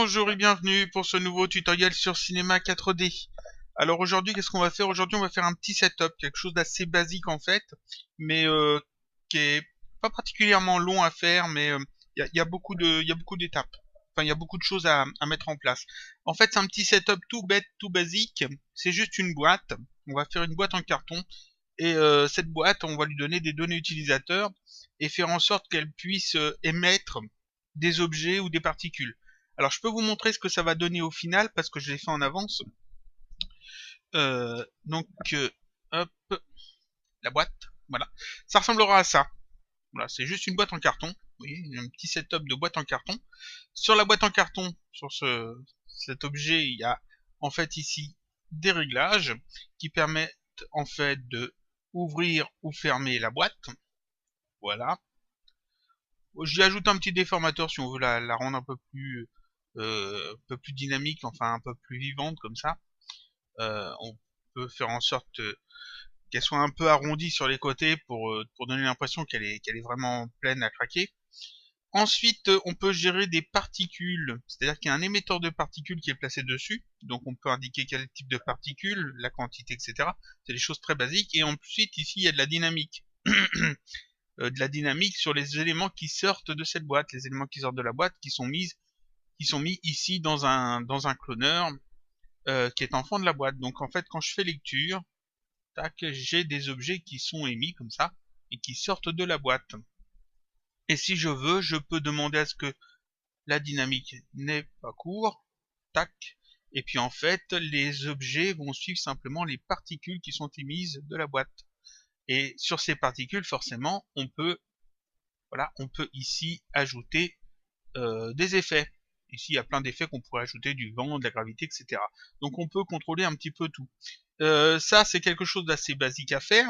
Bonjour et bienvenue pour ce nouveau tutoriel sur Cinema 4D. Alors aujourd'hui, qu'est-ce qu'on va faire? Aujourd'hui, on va faire un petit setup, quelque chose d'assez basique en fait, mais qui est pas particulièrement long à faire, mais il y a beaucoup d'étapes. Enfin, il y a beaucoup de choses à mettre en place. En fait, c'est un petit setup tout bête, tout basique. C'est juste une boîte. On va faire une boîte en carton et cette boîte, on va lui donner des données utilisateurs et faire en sorte qu'elle puisse émettre des objets ou des particules. Alors je peux vous montrer ce que ça va donner au final parce que je l'ai fait en avance. Donc hop, la boîte, voilà. Ça ressemblera à ça. Voilà, c'est juste une boîte en carton. Vous voyez, un petit setup de boîte en carton. Sur la boîte en carton, sur cet objet, il y a en fait ici des réglages qui permettent en fait de ouvrir ou fermer la boîte. Voilà. J'y ajoute un petit déformateur si on veut la rendre un peu plus dynamique, enfin un peu plus vivante comme ça. On peut faire en sorte qu'elle soit un peu arrondie sur les côtés pour donner l'impression qu'elle est vraiment pleine à craquer. Ensuite, on peut gérer des particules, c'est-à-dire qu'il y a un émetteur de particules qui est placé dessus, donc on peut indiquer quel type de particules, la quantité, etc. C'est des choses très basiques. Et ensuite, ici, il y a de la dynamique. De la dynamique sur les éléments qui sortent de cette boîte, les éléments qui sortent de la boîte, qui sont mis ici dans un cloneur qui est en fond de la boîte. Donc en fait, quand je fais lecture, tac, j'ai des objets qui sont émis comme ça et qui sortent de la boîte. Et si je veux, je peux demander à ce que la dynamique n'ait pas cours, tac, et puis en fait, les objets vont suivre simplement les particules qui sont émises de la boîte. Et sur ces particules, forcément, on peut ici ajouter des effets. Ici, il y a plein d'effets qu'on pourrait ajouter, du vent, de la gravité, etc. Donc on peut contrôler un petit peu tout. Ça, c'est quelque chose d'assez basique à faire.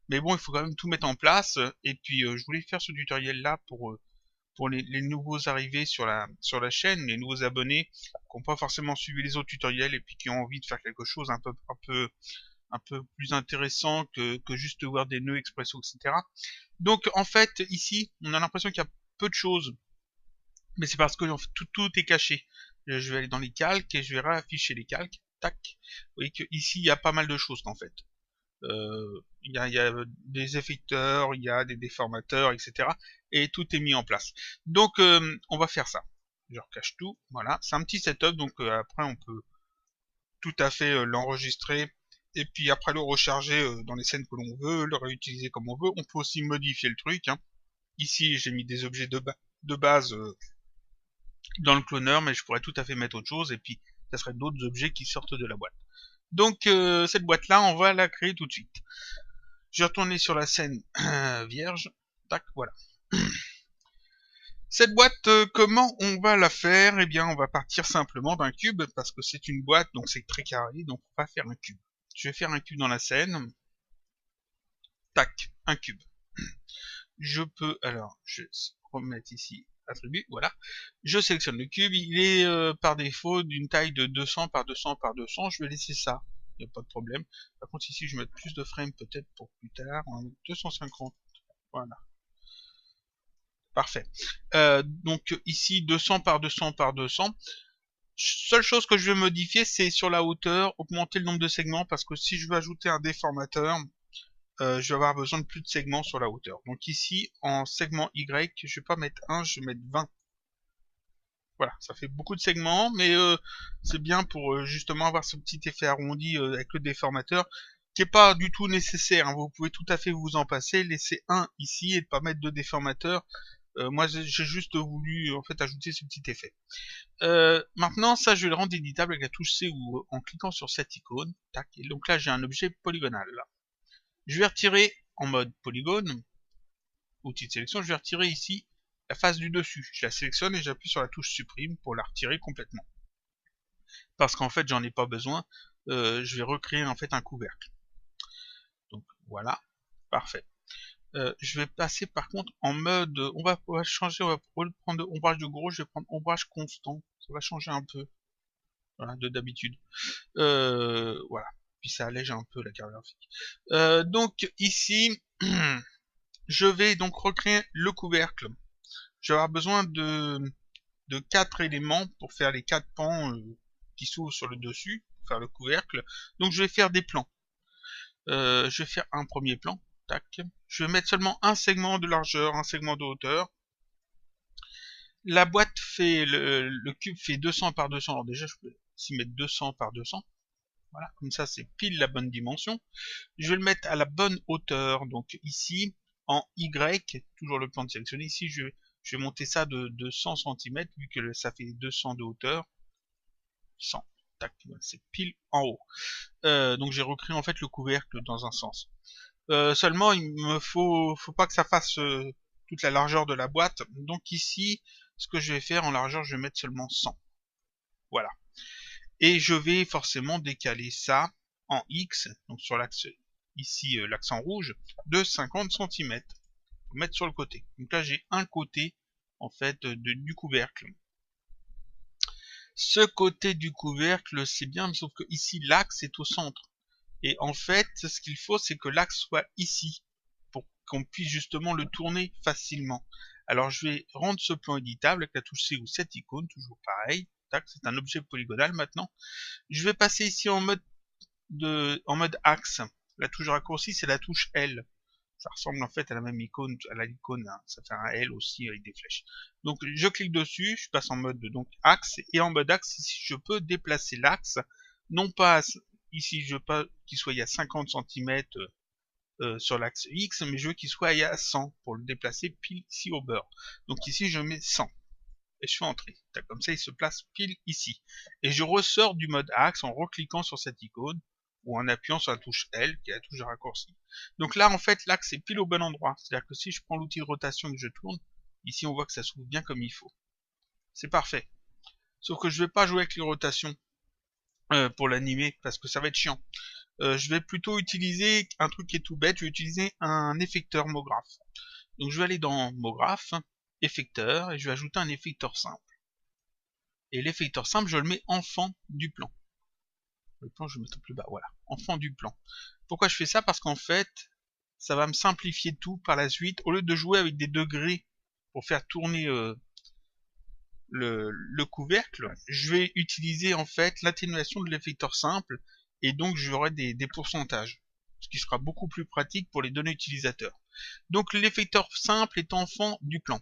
Mais bon, il faut quand même tout mettre en place. Et puis, je voulais faire ce tutoriel-là pour les nouveaux arrivés sur la chaîne, les nouveaux abonnés qui n'ont pas forcément suivi les autres tutoriels et puis qui ont envie de faire quelque chose un peu plus intéressant que juste voir des nœuds expresso, etc. Donc, en fait, ici, on a l'impression qu'il y a peu de choses. Mais c'est parce que en fait, tout est caché. Je vais aller dans les calques et je vais réafficher les calques. Tac. Vous voyez que ici il y a pas mal de choses en fait. Il y a des effecteurs, il y a des déformateurs, etc. Et tout est mis en place. Donc on va faire ça. Je recache tout. Voilà. C'est un petit setup. Donc après on peut tout à fait l'enregistrer. Et puis après le recharger dans les scènes que l'on veut, le réutiliser comme on veut. On peut aussi modifier le truc. Hein. Ici j'ai mis des objets de base dans le cloneur, mais je pourrais tout à fait mettre autre chose, et puis ça serait d'autres objets qui sortent de la boîte. Donc cette boîte-là, on va la créer tout de suite. Je vais retourner sur la scène vierge. Tac, voilà. Cette boîte, comment on va la faire? Eh bien, on va partir simplement d'un cube, parce que c'est une boîte, donc c'est très carré, donc on va faire un cube. Je vais faire un cube dans la scène. Tac, un cube. Je peux, alors, je vais remettre ici attribut, voilà. Je sélectionne le cube, il est par défaut d'une taille de 200 par 200 par 200, je vais laisser ça, il n'y a pas de problème. Par contre ici je vais mettre plus de frames peut-être pour plus tard, 250, voilà. Parfait. Donc ici 200 par 200 par 200. Seule chose que je vais modifier, c'est sur la hauteur, augmenter le nombre de segments, parce que si je veux ajouter un déformateur, je vais avoir besoin de plus de segments sur la hauteur. Donc ici, en segment Y, je vais pas mettre 1, je vais mettre 20. Voilà, ça fait beaucoup de segments, mais c'est bien pour justement avoir ce petit effet arrondi avec le déformateur, qui est pas du tout nécessaire. Hein. Vous pouvez tout à fait vous en passer, laisser un ici et ne pas mettre de déformateur. Moi, j'ai juste voulu en fait ajouter ce petit effet. Maintenant, ça, je vais le rendre éditable avec la touche C ou en cliquant sur cette icône. Tac. Et donc là, j'ai un objet polygonal. Là. Je vais retirer en mode polygone, outil de sélection, je vais retirer ici la face du dessus. Je la sélectionne et j'appuie sur la touche supprime pour la retirer complètement. Parce qu'en fait, j'en ai pas besoin. Je vais recréer en fait un couvercle. Donc voilà, parfait. Je vais passer par contre en mode, on va changer, on va prendre ombrage de gros, je vais prendre ombrage constant. Ça va changer un peu, voilà, de d'habitude. Voilà. Puis ça allège un peu la carte graphique. Donc ici, je vais donc recréer le couvercle. Je vais avoir besoin de 4 éléments pour faire les 4 pans qui s'ouvrent sur le dessus, pour faire le couvercle. Donc je vais faire des plans. Je vais faire un premier plan. Tac. Je vais mettre seulement un segment de largeur, un segment de hauteur. La boîte fait, le cube fait 200 par 200. Alors déjà, je peux s'y mettre 200 par 200. Voilà, comme ça, c'est pile la bonne dimension. Je vais le mettre à la bonne hauteur. Donc ici, en Y, toujours le plan de sélectionner. Ici, je vais monter ça de 100 cm, vu que ça fait 200 de hauteur. 100. Tac, c'est pile en haut. Donc j'ai recréé en fait le couvercle dans un sens. Seulement, il me faut pas que ça fasse toute la largeur de la boîte. Donc ici, ce que je vais faire en largeur, je vais mettre seulement 100. Voilà. Et je vais forcément décaler ça en X, donc sur l'axe ici, l'accent rouge, de 50 cm. Pour mettre sur le côté. Donc là, j'ai un côté en fait du couvercle. Ce côté du couvercle, c'est bien, sauf que ici, l'axe est au centre. Et en fait, ce qu'il faut, c'est que l'axe soit ici, pour qu'on puisse justement le tourner facilement. Alors, je vais rendre ce plan éditable avec la touche C ou cette icône, toujours pareil. Tac, c'est un objet polygonal maintenant. Je vais passer ici en mode axe. La touche raccourci, c'est la touche L. Ça ressemble en fait à la même icône, à l'icône, hein. Ça fait un L aussi avec des flèches. Donc, je clique dessus, je passe en mode donc axe, et en mode axe, ici, je peux déplacer l'axe, non pas ici, je veux pas qu'il soit à 50 cm sur l'axe X, mais je veux qu'il soit à 100 pour le déplacer pile ici au beurre. Donc ici, je mets 100 et je fais entrer. Comme ça, il se place pile ici. Et je ressors du mode axe en recliquant sur cette icône ou en appuyant sur la touche L, qui est la touche de raccourci. Donc là, en fait, l'axe est pile au bon endroit. C'est-à-dire que si je prends l'outil de rotation et que je tourne, ici, on voit que ça s'ouvre bien comme il faut. C'est parfait. Sauf que je ne vais pas jouer avec les rotations pour l'animer, parce que ça va être chiant. Je vais plutôt utiliser un truc qui est tout bête, je vais utiliser un effecteur MoGraph. Donc je vais aller dans MoGraph, effecteur, et je vais ajouter un effecteur simple. Et l'effecteur simple, je le mets enfant du plan. Le plan, je vais mettre plus bas, voilà, enfant du plan. Pourquoi je fais ça? Parce qu'en fait, ça va me simplifier tout par la suite. Au lieu de jouer avec des degrés pour faire tourner le couvercle, je vais utiliser en fait l'atténuation de l'effecteur simple, et donc j'aurai des pourcentages, ce qui sera beaucoup plus pratique pour les données utilisateurs. Donc l'effecteur simple est enfant du plan.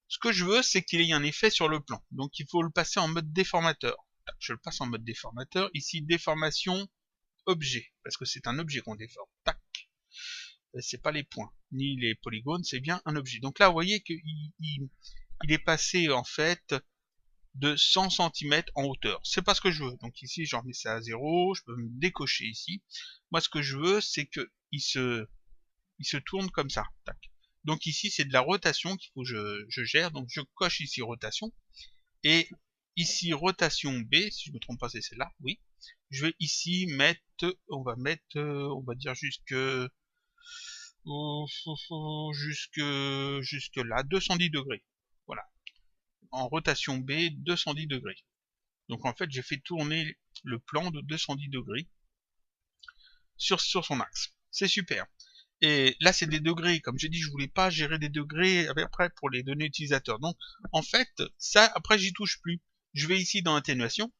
Ce que je veux, c'est qu'il y ait un effet sur le plan, donc il faut le passer en mode déformateur. Je le passe en mode déformateur, ici déformation objet, parce que c'est un objet qu'on déforme. Tac. C'est pas les points, ni les polygones, c'est bien un objet. Donc là, vous voyez qu'il est passé en fait de 100 cm en hauteur. C'est pas ce que je veux. Donc ici, j'en mets ça à 0. Je peux me décocher ici. Moi, ce que je veux, c'est que il se tourne comme ça. Tac. Donc ici, c'est de la rotation qu'il faut que je gère. Donc je coche ici rotation. Et ici, rotation B, si je me trompe pas, c'est celle-là. Oui. Je vais ici mettre, on va dire jusque là, 210 degrés. Voilà. En rotation B, 210 degrés. Donc en fait, j'ai fait tourner le plan de 210 degrés sur son axe. C'est super. Et là, c'est des degrés. Comme j'ai dit, je voulais pas gérer des degrés après pour les données utilisateurs. Donc, en fait, ça, après, j'y touche plus. Je vais ici dans atténuation.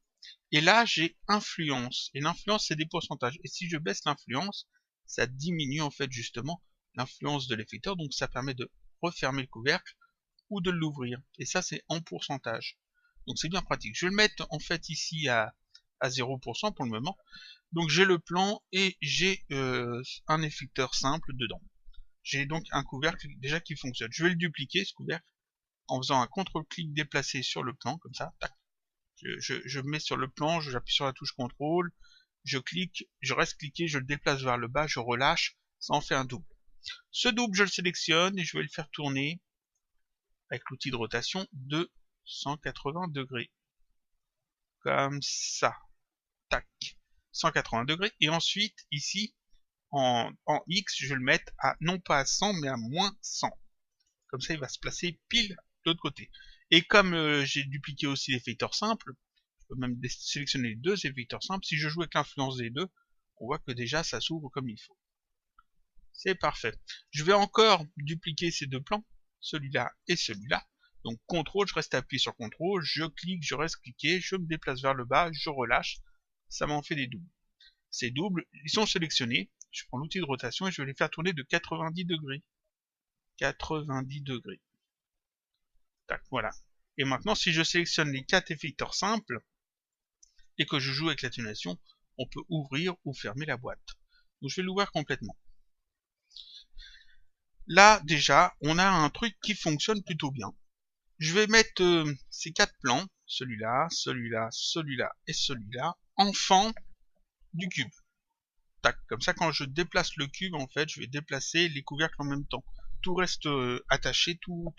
Et là, j'ai influence. Et l'influence, c'est des pourcentages. Et si je baisse l'influence, ça diminue en fait justement l'influence de l'effecteur. Donc, ça permet de refermer le couvercle ou de l'ouvrir. Et ça, c'est en pourcentage. Donc c'est bien pratique. Je vais le mettre en fait ici à 0% pour le moment. Donc j'ai le plan et j'ai un effecteur simple dedans. J'ai donc un couvercle déjà qui fonctionne. Je vais le dupliquer ce couvercle en faisant un contrôle-clic déplacé sur le plan, comme ça. Tac. Je mets sur le plan, j'appuie sur la touche contrôle, je clique, je reste cliqué, je le déplace vers le bas, je relâche, ça en fait un double. Ce double, je le sélectionne et je vais le faire tourner avec l'outil de rotation de 180 degrés. Comme ça. Tac. 180 degrés. Et ensuite, ici, en X, je vais le mettre à, non pas à 100, mais à moins 100. Comme ça, il va se placer pile de l'autre côté. Et comme j'ai dupliqué aussi l'effecteur simple, je peux même sélectionner les deux effecteurs simples. Si je joue avec l'influence des deux, on voit que déjà, ça s'ouvre comme il faut. C'est parfait. Je vais encore dupliquer ces deux plans, celui-là et celui-là. Donc CTRL, je reste appuyé sur CTRL, je clique, je reste cliqué, je me déplace vers le bas, je relâche, ça m'en fait des doubles. Ces doubles, ils sont sélectionnés, je prends l'outil de rotation et je vais les faire tourner de 90 degrés. 90 degrés. Tac, voilà. Et maintenant, si je sélectionne les 4 effecteurs simples, et que je joue avec l'atténuation, on peut ouvrir ou fermer la boîte. Donc je vais l'ouvrir complètement. Là, déjà, on a un truc qui fonctionne plutôt bien. Je vais mettre ces 4 plans, celui-là, celui-là, celui-là et celui-là, en fend du cube. Tac, comme ça, quand je déplace le cube, en fait, je vais déplacer les couvercles en même temps. Tout reste attaché, tout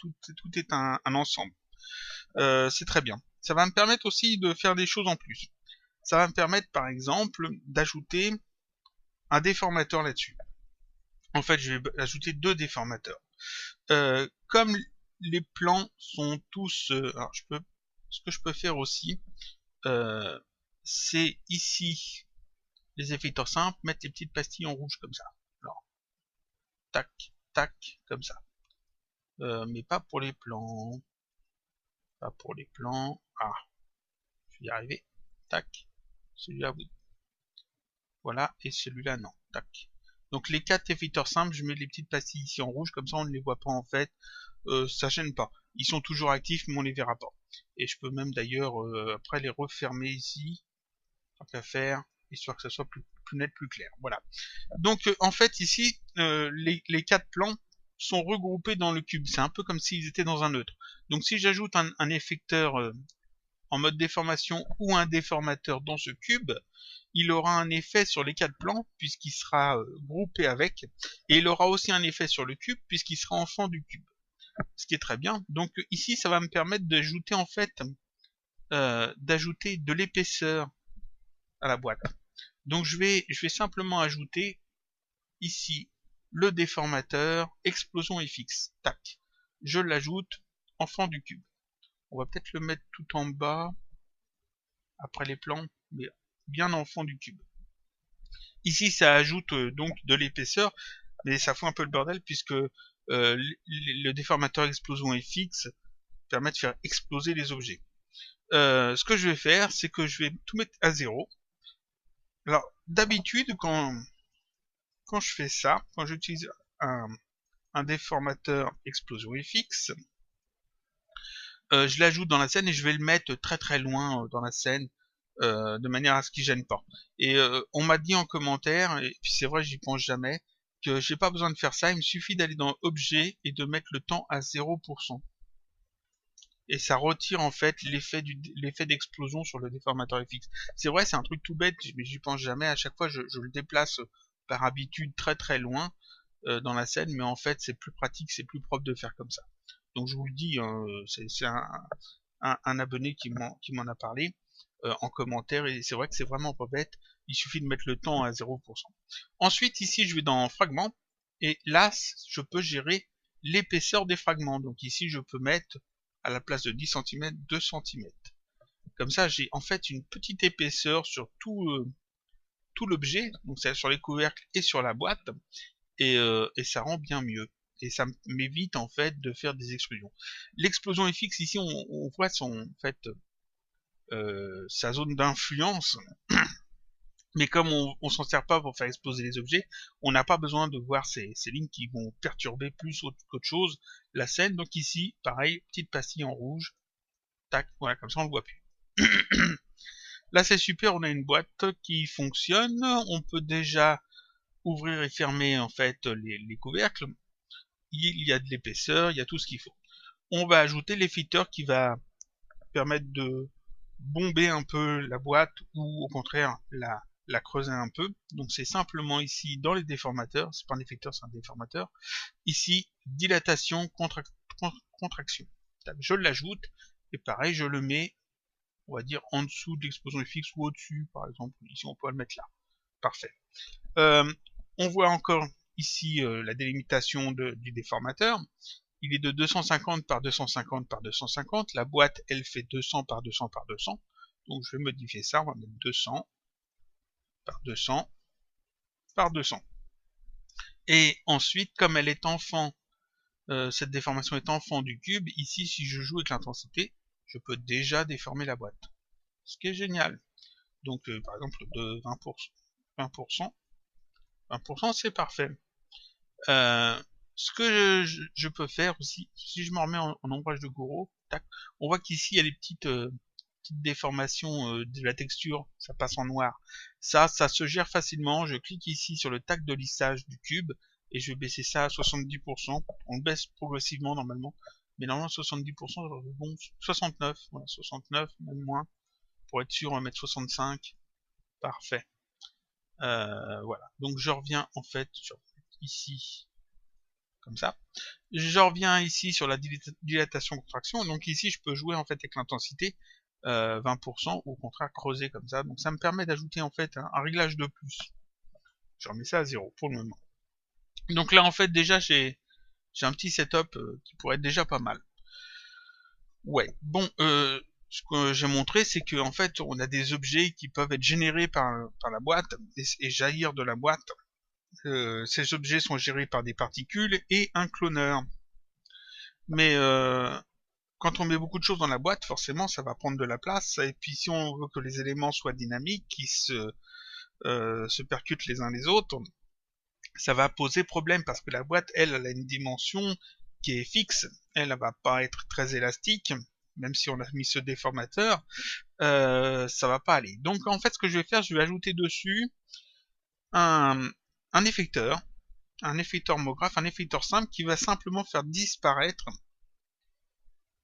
est un ensemble. C'est très bien. Ça va me permettre aussi de faire des choses en plus. Ça va me permettre, par exemple, d'ajouter un déformateur là-dessus. En fait, je vais ajouter 2 déformateurs. Comme les plans sont tous... alors, ce que je peux faire aussi, c'est ici, les effecteurs simples, mettre les petites pastilles en rouge comme ça. Alors, tac, tac, comme ça. Mais pas pour les plans. Pas pour les plans. Ah, je vais y arriver. Tac. Celui-là, oui. Voilà, et celui-là, non. Tac. Donc les 4 effecteurs simples, je mets les petites pastilles ici en rouge, comme ça on ne les voit pas en fait. Ça gêne pas. Ils sont toujours actifs, mais on les verra pas. Et je peux même d'ailleurs après les refermer ici, tant qu'à faire, histoire que ça soit plus net, plus clair. Voilà. Donc en fait ici, les 4 plans sont regroupés dans le cube. C'est un peu comme s'ils étaient dans un neutre. Donc si j'ajoute un effecteur en mode déformation ou un déformateur dans ce cube, il aura un effet sur les 4 plans puisqu'il sera groupé avec, et il aura aussi un effet sur le cube puisqu'il sera en fond du cube. Ce qui est très bien. Donc ici, ça va me permettre d'ajouter en fait, d'ajouter de l'épaisseur à la boîte. Donc je vais simplement ajouter ici le déformateur explosion FX. Tac. Je l'ajoute en fond du cube. On va peut-être le mettre tout en bas après les plans, mais bien en fond du cube. Ici, ça ajoute donc de l'épaisseur, mais ça fout un peu le bordel puisque le déformateur explosion FX permet de faire exploser les objets. Ce que je vais faire, c'est que je vais tout mettre à 0. Alors, d'habitude, quand je fais ça, quand j'utilise un déformateur explosion FX, je l'ajoute dans la scène et je vais le mettre très très loin dans la scène, de manière à ce qu'il gêne pas. Et on m'a dit en commentaire, et puis c'est vrai, j'y pense jamais, que j'ai pas besoin de faire ça, il me suffit d'aller dans Objet et de mettre le temps à 0%. Et ça retire en fait l'effet d'explosion sur le déformateur FX. C'est vrai, c'est un truc tout bête, mais j'y pense jamais. À chaque fois, je le déplace par habitude très très loin dans la scène, mais en fait, c'est plus pratique, c'est plus propre de faire comme ça. Donc je vous le dis, c'est un abonné qui m'en a parlé en commentaire, et c'est vrai que c'est vraiment pas bête. Il suffit de mettre le temps à 0%. Ensuite, ici, je vais dans Fragments, et là, je peux gérer l'épaisseur des fragments. Donc ici, je peux mettre à la place de 10 cm, 2 cm. Comme ça, j'ai en fait une petite épaisseur sur tout l'objet, donc c'est sur les couvercles et sur la boîte, et ça rend bien mieux. Et ça m'évite en fait de faire des explosions. L'explosion FX ici, on voit son en fait sa zone d'influence, mais comme on s'en sert pas pour faire exploser les objets, on n'a pas besoin de voir ces lignes qui vont perturber plus qu'autre chose la scène. Donc ici, pareil, petite pastille en rouge, tac, voilà, comme ça on le voit plus. Là c'est super, on a une boîte qui fonctionne, on peut déjà ouvrir et fermer en fait les couvercles, il y a de l'épaisseur, il y a tout ce qu'il faut. On va ajouter l'effecteur qui va permettre de bomber un peu la boîte ou au contraire la creuser un peu. Donc c'est simplement ici dans les déformateurs, c'est pas un effecteur, c'est un déformateur. Ici, dilatation, contraction. Je l'ajoute et pareil, je le mets, on va dire en dessous de l'explosion FX ou au-dessus, par exemple. Ici, on peut le mettre là. Parfait. On voit encore ici la délimitation du déformateur. Il est de 250 par 250 par 250. La boîte, elle fait 200 par 200 par 200. Donc je vais modifier ça. On va mettre 200 par 200 par 200. Et ensuite, comme elle est enfant cette déformation est enfant du cube. Ici, si je joue avec l'intensité, je peux déjà déformer la boîte. Ce qui est génial. Donc, par exemple, de 20%, 20%, c'est parfait. Ce que je peux faire aussi, si je me remets en ombrage de Gouraud, tac, on voit qu'ici, il y a des petites déformations de la texture, ça passe en noir. Ça se gère facilement. Je clique ici sur le tag de lissage du cube, et je vais baisser ça à 70%. On le baisse progressivement normalement, mais normalement 70%, bon, 69, voilà, 69, même moins. Pour être sûr, on va mettre 65. Parfait. Voilà. Donc je reviens en fait ici, comme ça. Je reviens ici sur la dilatation-contraction. Donc ici, je peux jouer en fait avec l'intensité 20% ou au contraire creuser comme ça. Donc ça me permet d'ajouter en fait un réglage de plus. Je remets ça à 0 pour le moment. Donc là en fait déjà j'ai un petit setup qui pourrait être déjà pas mal. Ouais, bon, ce que j'ai montré, c'est que en fait, on a des objets qui peuvent être générés par la boîte et jaillir de la boîte. Ces objets sont gérés par des particules et un cloneur. Mais quand on met beaucoup de choses dans la boîte, forcément, ça va prendre de la place. Et puis, si on veut que les éléments soient dynamiques, qui se percutent les uns les autres, ça va poser problème parce que la boîte, elle a une dimension qui est fixe. Elle va pas être très élastique. Même si on a mis ce déformateur, ça va pas aller. Donc en fait, ce que je vais faire, je vais ajouter dessus un effecteur, homographe, un effecteur simple qui va simplement faire disparaître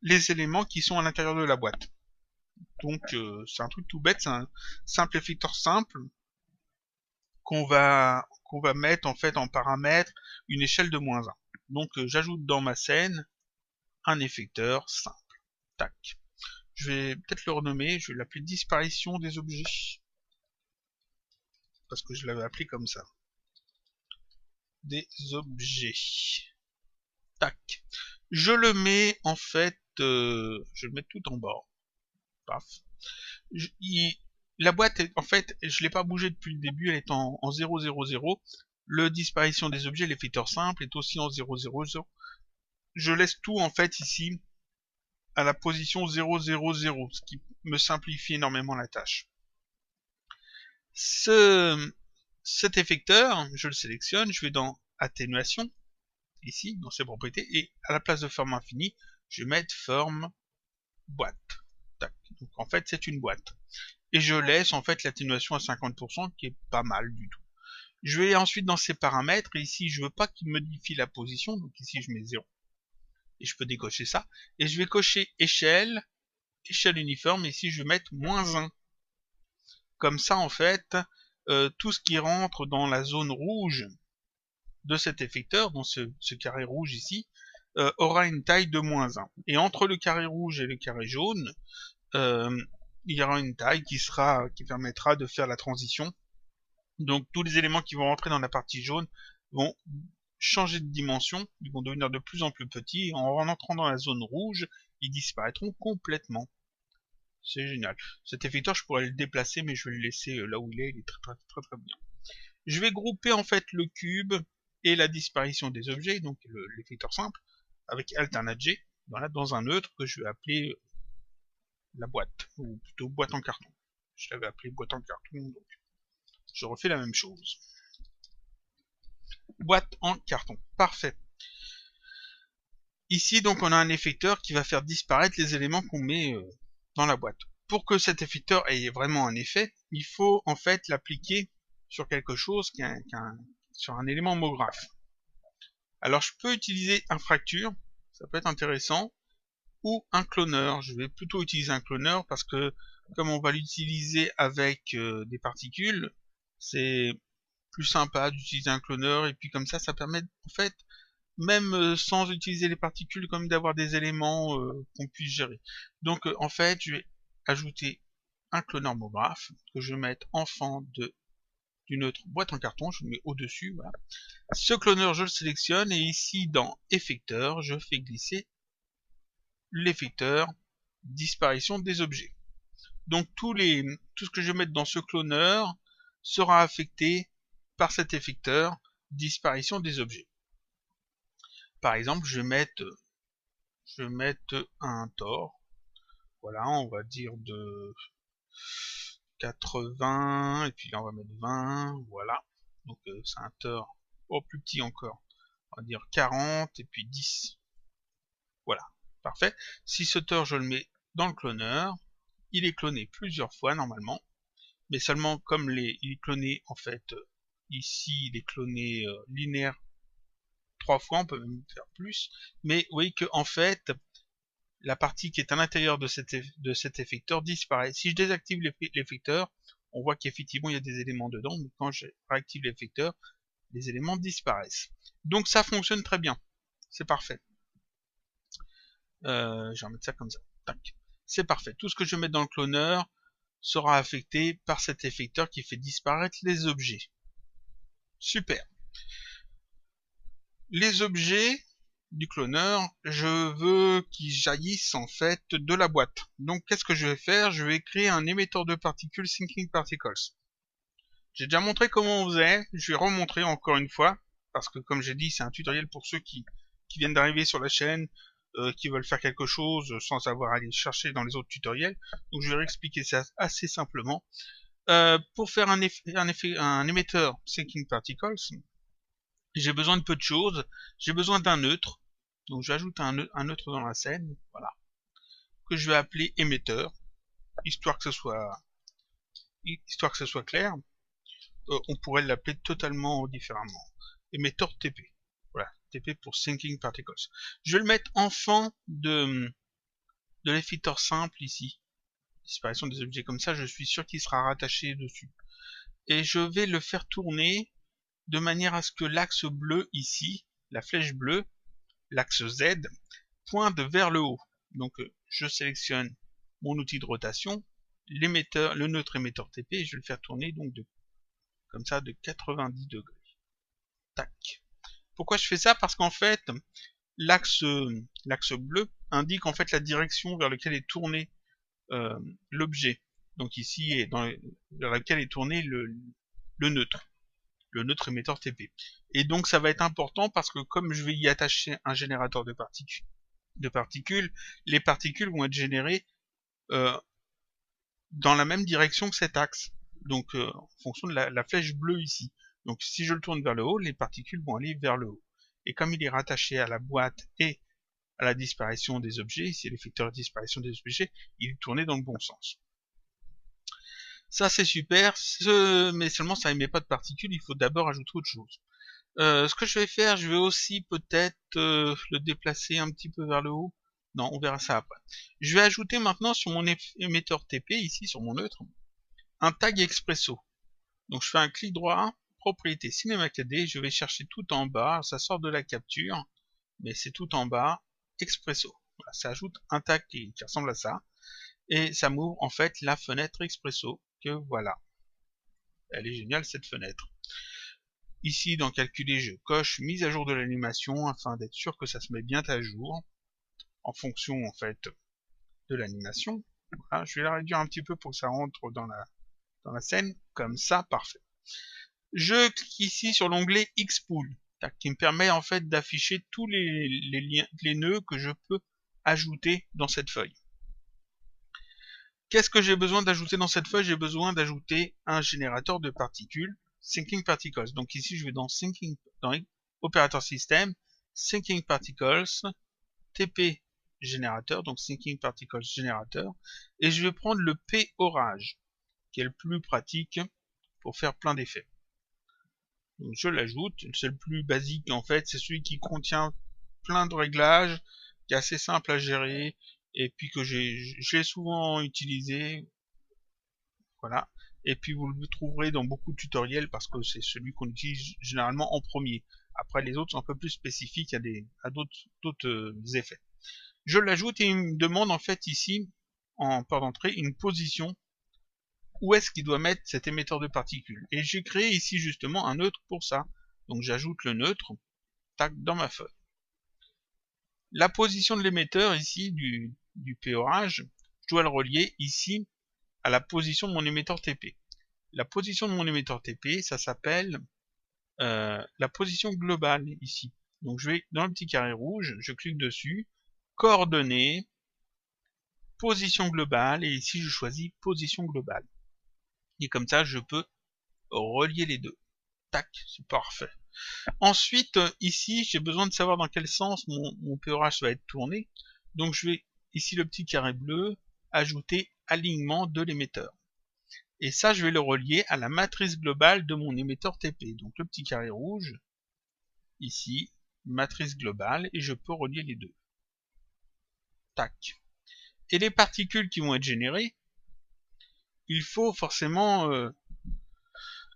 les éléments qui sont à l'intérieur de la boîte. Donc c'est un truc tout bête, c'est un simple effecteur simple qu'on va mettre en fait en paramètre une échelle de -1. Donc j'ajoute dans ma scène un effecteur simple. Tac. Je vais peut-être le renommer, je vais l'appeler disparition des objets. Parce que je l'avais appelé comme ça. Des objets. Tac. Je le mets en fait, je vais le mettre tout en bas. Paf. La boîte, en fait, je l'ai pas bougée depuis le début, elle est en 0, 0, 0. Le disparition des objets, l'effecteur simple, est aussi en 0, 0, 0. Je laisse tout en fait ici à la position 0, 0, 0, ce qui me simplifie énormément la tâche. Cet effecteur, je le sélectionne, je vais dans atténuation, ici, dans ses propriétés, et à la place de forme infinie, je vais mettre forme boîte. Tac. Donc en fait, c'est une boîte. Et je laisse en fait l'atténuation à 50%, qui est pas mal du tout. Je vais ensuite dans ces paramètres, et ici, je veux pas qu'il modifie la position, donc ici, je mets 0. Et je peux décocher ça. Et je vais cocher échelle, échelle uniforme, et ici, je vais mettre -1. Comme ça, en fait, tout ce qui rentre dans la zone rouge de cet effecteur, dans ce carré rouge ici, aura une taille de -1. Et entre le carré rouge et le carré jaune, il y aura une taille qui permettra de faire la transition. Donc tous les éléments qui vont rentrer dans la partie jaune vont changer de dimension, ils vont devenir de plus en plus petits, et en entrant dans la zone rouge, ils disparaîtront complètement. C'est génial. Cet effecteur, je pourrais le déplacer, mais je vais le laisser là où il est très très très très bien. Je vais grouper en fait le cube et la disparition des objets, donc l'effecteur simple, avec Alternat G, voilà, dans un neutre que je vais appeler la boîte, ou plutôt boîte en carton. Je l'avais appelé boîte en carton, donc je refais la même chose. Boîte en carton, parfait. Ici, donc, on a un effecteur qui va faire disparaître les éléments qu'on met dans la boîte. Pour que cet effecteur ait vraiment un effet, il faut en fait l'appliquer sur quelque chose sur un élément homographe. Alors je peux utiliser un fracture, ça peut être intéressant, ou un cloneur. Je vais plutôt utiliser un cloneur parce que comme on va l'utiliser avec des particules, c'est plus sympa d'utiliser un cloneur, et puis comme ça permet en fait, même sans utiliser les particules, comme d'avoir des éléments qu'on puisse gérer. Donc en fait, je vais ajouter un cloneur homographe que je vais mettre enfant d'une autre boîte en carton, je le mets au-dessus, voilà. Ce cloneur, je le sélectionne, et ici dans effecteur, je fais glisser l'effecteur disparition des objets. Donc tout ce que je vais mettre dans ce cloneur sera affecté par cet effecteur disparition des objets. par exemple, je vais mettre un Tor. Voilà, on va dire de 80, et puis là on va mettre 20, voilà. Donc c'est un Tor, plus petit encore. On va dire 40, et puis 10. Voilà, parfait. Si ce Tor, je le mets dans le cloneur, il est cloné plusieurs fois normalement, mais seulement comme il est cloné en fait, ici il est cloné linéaire 3 fois, on peut même faire plus, mais vous voyez que en fait, la partie qui est à l'intérieur de cet effecteur disparaît. Si je désactive l'effecteur, on voit qu'effectivement il y a des éléments dedans, mais quand je réactive l'effecteur, les éléments disparaissent. Donc ça fonctionne très bien, c'est parfait. Je vais remettre ça comme ça. C'est parfait. Tout ce que je vais mettre dans le cloneur sera affecté par cet effecteur qui fait disparaître les objets. Super. Les objets du cloneur, je veux qu'ils jaillissent en fait de la boîte. Donc qu'est-ce que je vais faire? Je vais créer un émetteur de particules Thinking Particles. J'ai déjà montré comment on faisait, je vais remontrer encore une fois, parce que comme j'ai dit, c'est un tutoriel pour ceux qui viennent d'arriver sur la chaîne, qui veulent faire quelque chose sans avoir à aller chercher dans les autres tutoriels. Donc je vais expliquer ça assez simplement. Pour faire un émetteur Thinking Particles, j'ai besoin de peu de choses. J'ai besoin d'un neutre. Donc j'ajoute un neutre dans la scène, voilà, que je vais appeler émetteur, histoire que ce soit clair. On pourrait l'appeler totalement différemment. Émetteur TP. Voilà, TP pour Thinking Particles. Je vais le mettre en fin de l'effecteur simple ici. Disparition des objets comme ça, je suis sûr qu'il sera rattaché dessus. Et je vais le faire tourner de manière à ce que l'axe bleu ici, la flèche bleue, l'axe Z, pointe vers le haut. Donc je sélectionne mon outil de rotation, le neutre émetteur TP, et je vais le faire tourner donc comme ça de 90 degrés. Tac. Pourquoi je fais ça? Parce qu'en fait, l'axe bleu indique en fait la direction vers laquelle est tourné l'objet. Donc ici, vers laquelle est tourné le neutre émetteur TP. Et donc ça va être important parce que comme je vais y attacher un générateur de particules, les particules vont être générées dans la même direction que cet axe. Donc en fonction de la flèche bleue ici. Donc si je le tourne vers le haut, les particules vont aller vers le haut. Et comme il est rattaché à la boîte et à la disparition des objets, ici l'effecteur de disparition des objets, il est tourné dans le bon sens. Ça c'est super, mais seulement ça émet pas de particules, il faut d'abord ajouter autre chose. Ce que je vais faire, je vais aussi peut-être le déplacer un petit peu vers le haut. Non, on verra ça après. Je vais ajouter maintenant sur mon émetteur TP, ici sur mon neutre, un tag expresso. Donc je fais un clic droit, propriété CinemaKD, je vais chercher tout en bas, ça sort de la capture, mais c'est tout en bas, expresso. Voilà, ça ajoute un tag qui ressemble à ça, et ça m'ouvre en fait la fenêtre expresso, que voilà. Elle est géniale cette fenêtre. Ici, dans calculer, je coche mise à jour de l'animation afin d'être sûr que ça se met bien à jour en fonction en fait de l'animation. Voilà, je vais la réduire un petit peu pour que ça rentre dans la scène, comme ça, parfait. Je clique ici sur l'onglet Xpool, qui me permet en fait d'afficher tous les nœuds que je peux ajouter dans cette feuille. Qu'est-ce que j'ai besoin d'ajouter dans cette feuille? J'ai besoin d'ajouter un générateur de particules, Thinking Particles. Donc ici, je vais dans Operator System, Thinking Particles, TP générateur, donc Thinking Particles générateur, et je vais prendre le P orage, qui est le plus pratique pour faire plein d'effets. Donc je l'ajoute, c'est le plus basique en fait, c'est celui qui contient plein de réglages, qui est assez simple à gérer, et puis que j'ai souvent utilisé, voilà. Et puis vous le trouverez dans beaucoup de tutoriels parce que c'est celui qu'on utilise généralement en premier. Après les autres sont un peu plus spécifiques à d'autres effets. Je l'ajoute et il me demande en fait ici, en port d'entrée, une position. Où est-ce qu'il doit mettre cet émetteur de particules? Et j'ai créé ici justement un neutre pour ça. Donc j'ajoute le neutre, tac, dans ma feuille. La position de l'émetteur ici du P orage, je dois le relier ici à la position de mon émetteur TP. La position de mon émetteur TP, ça s'appelle la position globale ici. Donc je vais dans le petit carré rouge, je clique dessus, coordonnées, position globale, et ici je choisis position globale. Et comme ça, je peux relier les deux. Tac, c'est parfait. Ensuite, ici, j'ai besoin de savoir dans quel sens mon PERH va être tourné. Donc je vais, ici le petit carré bleu, ajouter alignement de l'émetteur. Et ça, je vais le relier à la matrice globale de mon émetteur TP. Donc le petit carré rouge, ici, matrice globale, et je peux relier les deux. Tac. Et les particules qui vont être générées, il faut forcément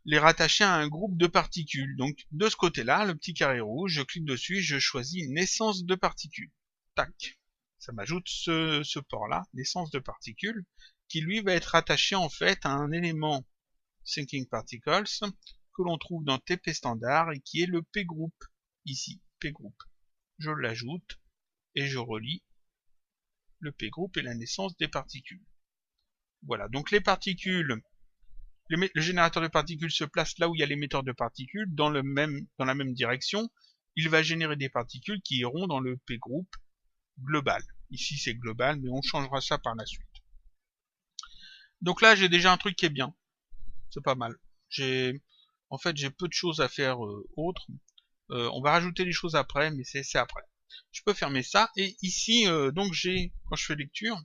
les rattacher à un groupe de particules. Donc de ce côté-là, le petit carré rouge, je clique dessus et je choisis naissance de particules. Tac. Ça m'ajoute ce port-là, naissance de particules, qui lui va être rattaché en fait à un élément Thinking Particles que l'on trouve dans TP standard et qui est le P-group. Ici, P-group. Je l'ajoute et je relie le P-group et la naissance des particules. Voilà, donc les particules, le générateur de particules se place là où il y a l'émetteur de particules, dans la même direction. Il va générer des particules qui iront dans le P-group global. Ici c'est global, mais on changera ça par la suite. Donc là j'ai déjà un truc qui est bien. C'est pas mal. En fait j'ai peu de choses à faire autres. On va rajouter les choses après, mais c'est après. Je peux fermer ça, et ici, donc quand je fais lecture,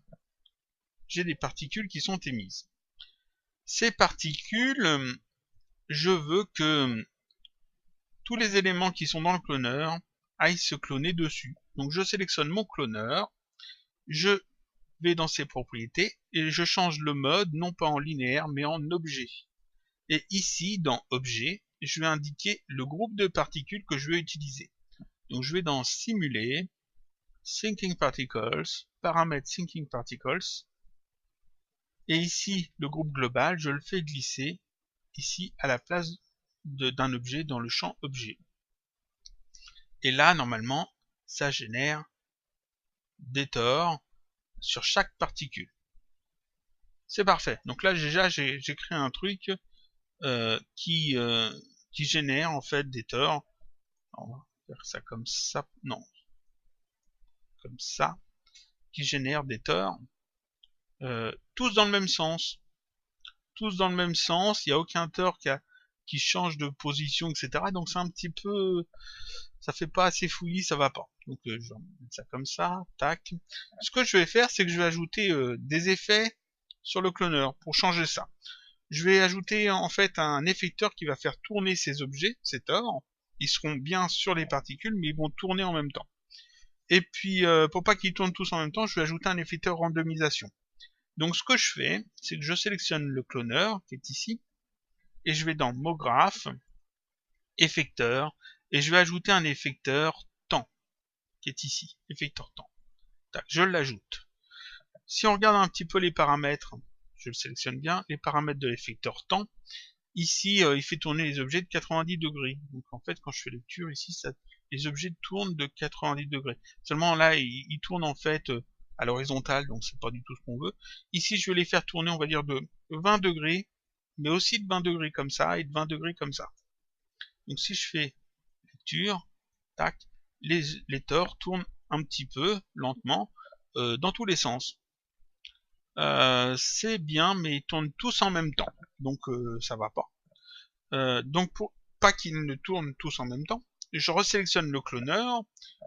j'ai des particules qui sont émises. Ces particules, je veux que tous les éléments qui sont dans le cloneur aillent se cloner dessus. Donc je sélectionne mon cloneur, je vais dans ses propriétés, et je change le mode, non pas en linéaire, mais en objet. Et ici, dans objet, je vais indiquer le groupe de particules que je veux utiliser. Donc je vais dans simuler, Thinking Particles, paramètres Thinking Particles, et ici le groupe global, je le fais glisser ici à la place d'un objet dans le champ objet. Et là normalement ça génère des tors sur chaque particule. C'est parfait. Donc là déjà j'ai créé un truc qui génère en fait des tors. On va faire ça comme ça, non, comme ça, qui génère des tors. Tous dans le même sens. Tous dans le même sens, il n'y a aucun tort qui change de position, etc. Donc c'est un petit peu... ça fait pas assez fouillis, ça va pas. Donc je vais mettre ça comme ça, tac. Ce que je vais faire, c'est que je vais ajouter des effets sur le cloneur pour changer ça. Je vais ajouter en fait un effecteur qui va faire tourner ces objets, ces tors. Ils seront bien sur les particules, mais ils vont tourner en même temps. Et puis, pour pas qu'ils tournent tous en même temps, je vais ajouter un effecteur randomisation. Donc ce que je fais, c'est que je sélectionne le cloneur, qui est ici, et je vais dans MoGraph, effecteur, et je vais ajouter un effecteur temps, qui est ici, effecteur temps. Tac, je l'ajoute. Si on regarde un petit peu les paramètres, je le sélectionne bien, les paramètres de l'effecteur temps, ici il fait tourner les objets de 90 degrés. Donc en fait quand je fais lecture ici, les objets tournent de 90 degrés. Seulement là ils tournent en fait à l'horizontale, donc c'est pas du tout ce qu'on veut. Ici je vais les faire tourner on va dire de 20 degrés, mais aussi de 20 degrés comme ça, et de 20 degrés comme ça. Donc si je fais lecture, tac, les tors tournent un petit peu, lentement, dans tous les sens. C'est bien, mais ils tournent tous en même temps, donc ça va pas. Donc pour pas qu'ils ne tournent tous en même temps, je resélectionne le cloneur,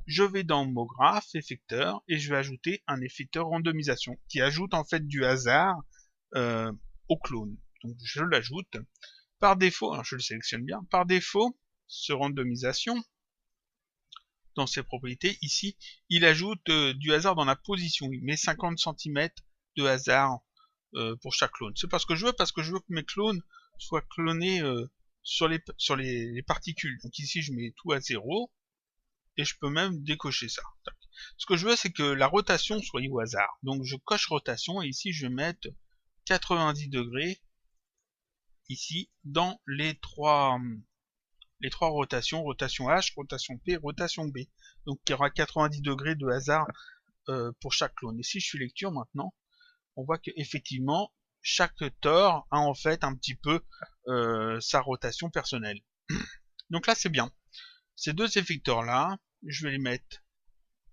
je vais dans MoGraph, effecteur, et je vais ajouter un effecteur randomisation, qui ajoute en fait du hasard au clone. Donc je l'ajoute. Par défaut, alors je le sélectionne bien, par défaut, ce randomisation, dans ses propriétés, ici, il ajoute du hasard dans la position. Il met 50 cm de hasard pour chaque clone. C'est pas ce que je veux, parce que je veux que mes clones soient clonés sur les particules. Donc ici, je mets tout à 0, et je peux même décocher ça. Ce que je veux, c'est que la rotation soit au hasard. Donc je coche rotation, et ici, je vais mettre 90 degrés, ici, dans les trois rotations, rotation H, rotation P, rotation B. Donc il y aura 90 degrés de hasard pour chaque clone. Et si je fais lecture maintenant, on voit que effectivement chaque tore a en fait un petit peu sa rotation personnelle. Donc là c'est bien. Ces deux effecteurs là, je vais les mettre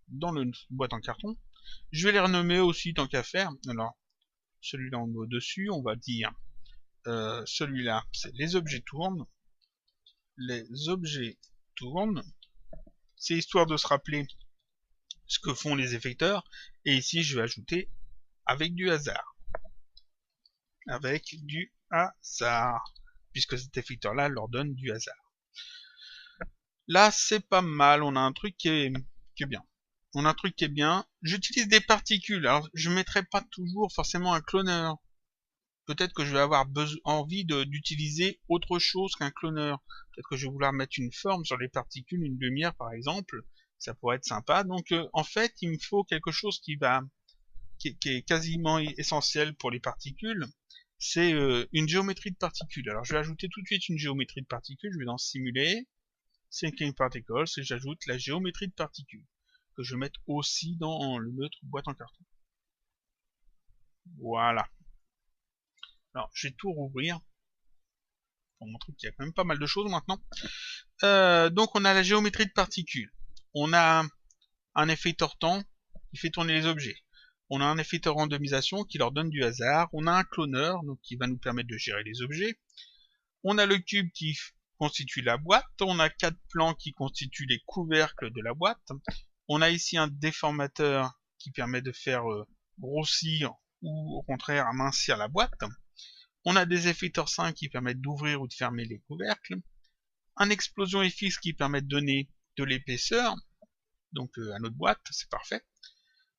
dans le boîte en carton. Je vais les renommer aussi tant qu'à faire. Alors, celui-là on met au-dessus, on va dire celui-là, c'est les objets tournent. Les objets tournent. C'est histoire de se rappeler ce que font les effecteurs. Et ici, je vais ajouter avec du hasard. Avec du hasard. Puisque cet effecteur-là leur donne du hasard. Là, c'est pas mal. On a un truc qui est bien. On a un truc qui est bien. J'utilise des particules. Alors, je ne mettrai pas toujours forcément un cloneur. Peut-être que je vais avoir envie d'utiliser autre chose qu'un cloneur. Peut-être que je vais vouloir mettre une forme sur les particules, une lumière par exemple. Ça pourrait être sympa. Donc en fait, il me faut quelque chose qui est quasiment essentiel pour les particules. C'est une géométrie de particules. Alors je vais ajouter tout de suite une géométrie de particules. Je vais dans Simuler, Thinking Particles, et j'ajoute la géométrie de particules, que je vais mettre aussi dans le neutre boîte en carton. Voilà. Alors, je vais tout rouvrir pour montrer qu'il y a quand même pas mal de choses maintenant. Donc, on a la géométrie de particules. On a un effecteur temps qui fait tourner les objets. On a un effecteur randomisation qui leur donne du hasard. On a un cloneur donc qui va nous permettre de gérer les objets. On a le cube qui constitue la boîte. On a 4 plans qui constituent les couvercles de la boîte. On a ici un déformateur qui permet de faire grossir ou au contraire amincir la boîte. On a des effecteurs simples qui permettent d'ouvrir ou de fermer les couvercles. Un explosion FX qui permet de donner de l'épaisseur, donc à notre boîte, c'est parfait.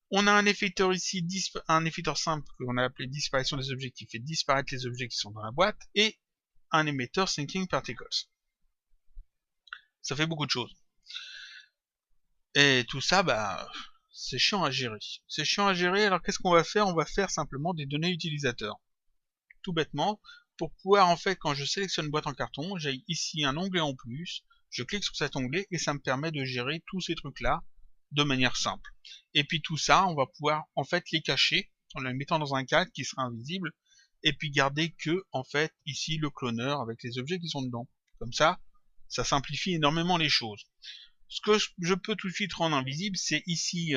On a un effecteur ici, un effecteur simple qu'on a appelé disparition des objets qui fait disparaître les objets qui sont dans la boîte, et un émetteur Thinking Particles. Ça fait beaucoup de choses. Et tout ça, bah, c'est chiant à gérer. C'est chiant à gérer, alors qu'est-ce qu'on va faire? On va faire simplement des données utilisateurs. Tout bêtement, pour pouvoir en fait, quand je sélectionne boîte en carton, j'ai ici un onglet en plus, je clique sur cet onglet et ça me permet de gérer tous ces trucs là de manière simple. Et puis tout ça, on va pouvoir en fait les cacher en les mettant dans un cadre qui sera invisible et puis garder que en fait ici le cloneur avec les objets qui sont dedans. Comme ça, ça simplifie énormément les choses. Ce que je peux tout de suite rendre invisible, c'est ici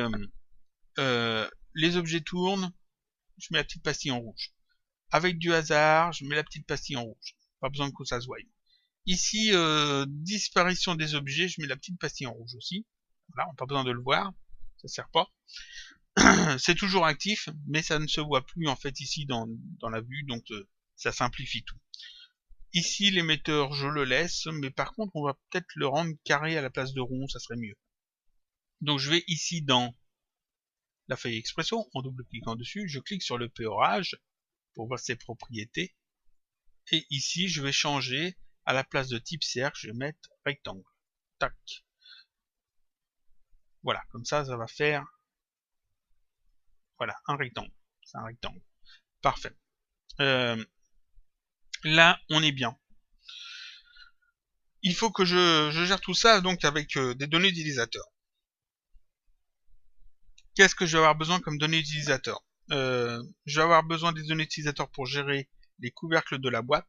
les objets tournent, je mets la petite pastille en rouge. Avec du hasard, je mets la petite pastille en rouge. Pas besoin que ça se voie. Ici, disparition des objets, je mets la petite pastille en rouge aussi. Voilà, on n'a pas besoin de le voir, ça sert pas. C'est toujours actif, mais ça ne se voit plus en fait ici dans la vue, donc ça simplifie tout. Ici, l'émetteur, je le laisse, mais par contre, on va peut-être le rendre carré à la place de rond, ça serait mieux. Donc je vais ici dans la feuille expression, en double-cliquant dessus, je clique sur le péorage, pour voir ses propriétés. Et ici, je vais changer, à la place de type cercle, je vais mettre rectangle. Tac. Voilà, comme ça va faire, voilà, un rectangle. C'est un rectangle. Parfait. Là, on est bien. Il faut que je gère tout ça donc avec des données utilisateurs. Qu'est-ce que je vais avoir besoin comme données utilisateurs? Je vais avoir besoin des données utilisateurs pour gérer les couvercles de la boîte,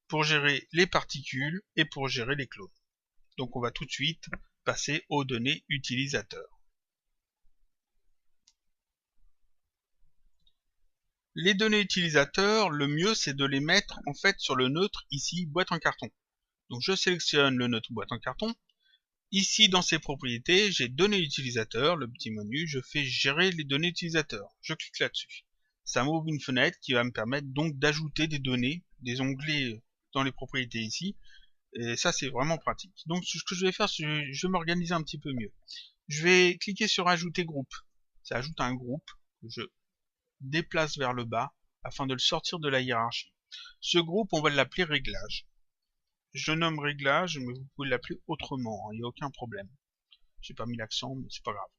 pour gérer les particules et pour gérer les clones. Donc on va tout de suite passer aux données utilisateurs. Les données utilisateurs, le mieux c'est de les mettre en fait sur le neutre ici boîte en carton. Donc je sélectionne le neutre boîte en carton. Ici dans ses propriétés, j'ai données utilisateurs, le petit menu, je fais gérer les données utilisateurs. Je clique là-dessus. Ça m'ouvre une fenêtre qui va me permettre donc d'ajouter des données, des onglets dans les propriétés ici. Et ça c'est vraiment pratique. Donc ce que je vais faire, c'est que je vais m'organiser un petit peu mieux. Je vais cliquer sur ajouter groupe. Ça ajoute un groupe que je déplace vers le bas afin de le sortir de la hiérarchie. Ce groupe, on va l'appeler réglage. Je nomme réglage, mais vous pouvez l'appeler autrement, il n'y a aucun problème. J'ai pas mis l'accent, mais c'est pas grave.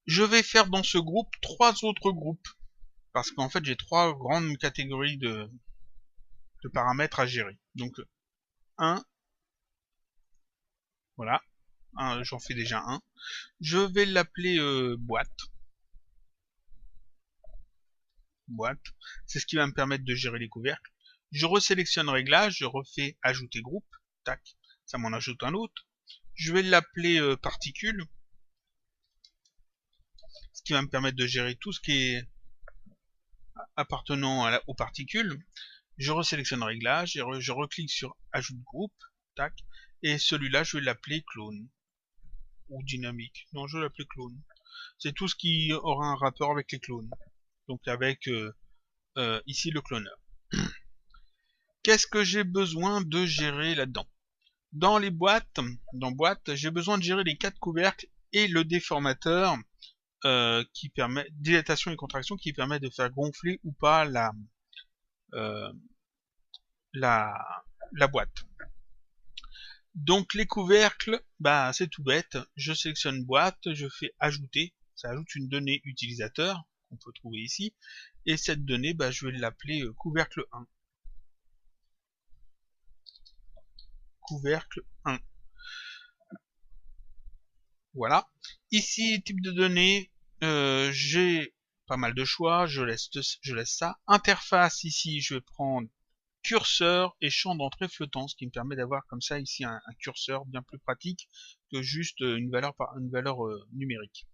Je vais faire dans ce groupe 3 autres groupes, parce qu'en fait j'ai 3 grandes catégories de paramètres à gérer. Donc 1, voilà, j'en fais déjà un. Je vais l'appeler boîte. Boîte, c'est ce qui va me permettre de gérer les couvercles. Je resélectionne réglage, je refais ajouter groupe, tac. ça m'en ajoute un autre. Je vais l'appeler particule, ce qui va me permettre de gérer tout ce qui est appartenant aux particules. Je resélectionne réglage et je reclique sur ajout de groupe, tac, et celui-là je vais l'appeler clone ou dynamique. Non, je vais l'appeler clone. C'est tout ce qui aura un rapport avec les clones. Donc avec ici le cloneur. Qu'est-ce que j'ai besoin de gérer là-dedans? Dans les boîtes, j'ai besoin de gérer les 4 couvercles et le déformateur qui permet dilatation et contraction qui permet de faire gonfler ou pas la boîte. Donc les couvercles, bah c'est tout bête. Je sélectionne boîte, je fais ajouter, ça ajoute une donnée utilisateur qu'on peut trouver ici, et cette donnée, bah, je vais l'appeler couvercle 1. Couvercle 1. Voilà. Ici, type de données, j'ai pas mal de choix, je laisse ça. Interface, ici, je vais prendre curseur et champ d'entrée flottant, ce qui me permet d'avoir comme ça ici un curseur bien plus pratique que juste une valeur numérique.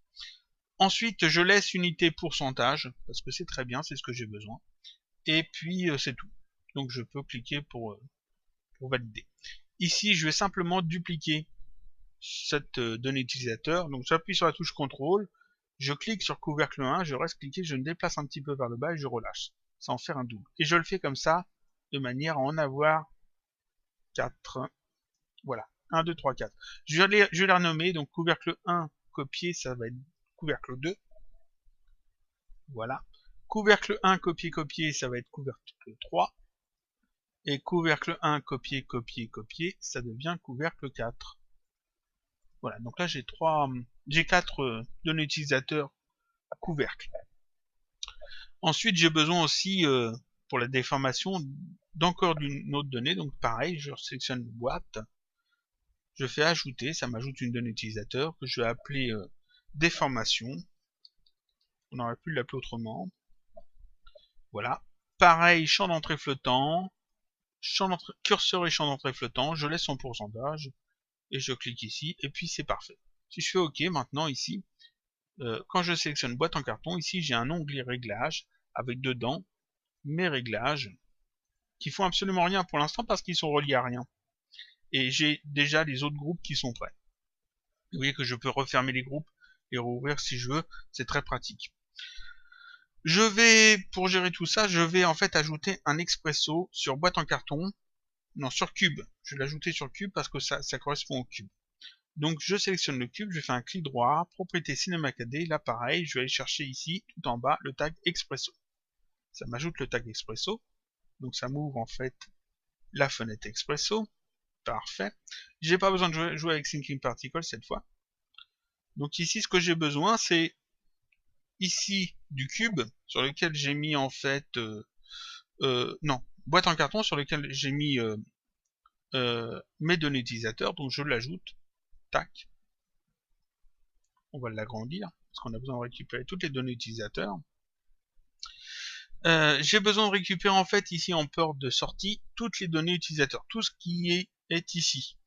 Ensuite, je laisse unité pourcentage, parce que c'est très bien, c'est ce que j'ai besoin. Et puis, c'est tout. Donc, je peux cliquer pour valider. Ici, je vais simplement dupliquer cette donnée utilisateur. Donc, j'appuie sur la touche CTRL, je clique sur couvercle 1, je reste cliqué, je me déplace un petit peu vers le bas et je relâche. Ça en fait un double. Et je le fais comme ça, de manière à en avoir 4. Voilà. 1, 2, 3, 4. Je vais les renommer. Donc, couvercle 1, copier, ça va être couvercle 2. Voilà. Couvercle 1, copier, ça va être couvercle 3. Et couvercle 1, copier, ça devient couvercle 4. Voilà, donc là j'ai 4 données utilisateurs à couvercle. Ensuite j'ai besoin aussi pour la déformation d'encore d'une autre donnée, donc pareil, je sélectionne boîte, je fais ajouter, ça m'ajoute une donnée utilisateur que je vais appeler déformation. On aurait pu l'appeler autrement. Voilà. Pareil, champ d'entrée flottant, curseur et champ d'entrée flottant, je laisse son pourcentage et je clique ici et puis c'est parfait. Si je fais OK, maintenant ici, quand je sélectionne boîte en carton, ici j'ai un onglet réglage avec dedans mes réglages qui font absolument rien pour l'instant parce qu'ils sont reliés à rien. Et j'ai déjà les autres groupes qui sont prêts. Vous voyez que je peux refermer les groupes et rouvrir si je veux, c'est très pratique. Je vais, pour gérer tout ça, je vais en fait ajouter un expresso sur boîte en carton, non sur cube. Je vais l'ajouter sur cube parce que ça correspond au cube. Donc je sélectionne le cube, je fais un clic droit, propriété CinemaKD, là pareil, je vais aller chercher ici, tout en bas, le tag Expresso. Ça m'ajoute le tag Expresso, donc ça m'ouvre en fait la fenêtre Expresso. Parfait. J'ai pas besoin de jouer avec Thinking Particle cette fois. Donc ici, ce que j'ai besoin, c'est ici du cube sur lequel j'ai mis en fait, non, boîte en carton sur lequel j'ai mis mes données utilisateurs. Donc je l'ajoute. Tac. On va l'agrandir parce qu'on a besoin de récupérer toutes les données utilisateurs. J'ai besoin de récupérer en fait ici en port de sortie toutes les données utilisateurs, tout ce qui est ici.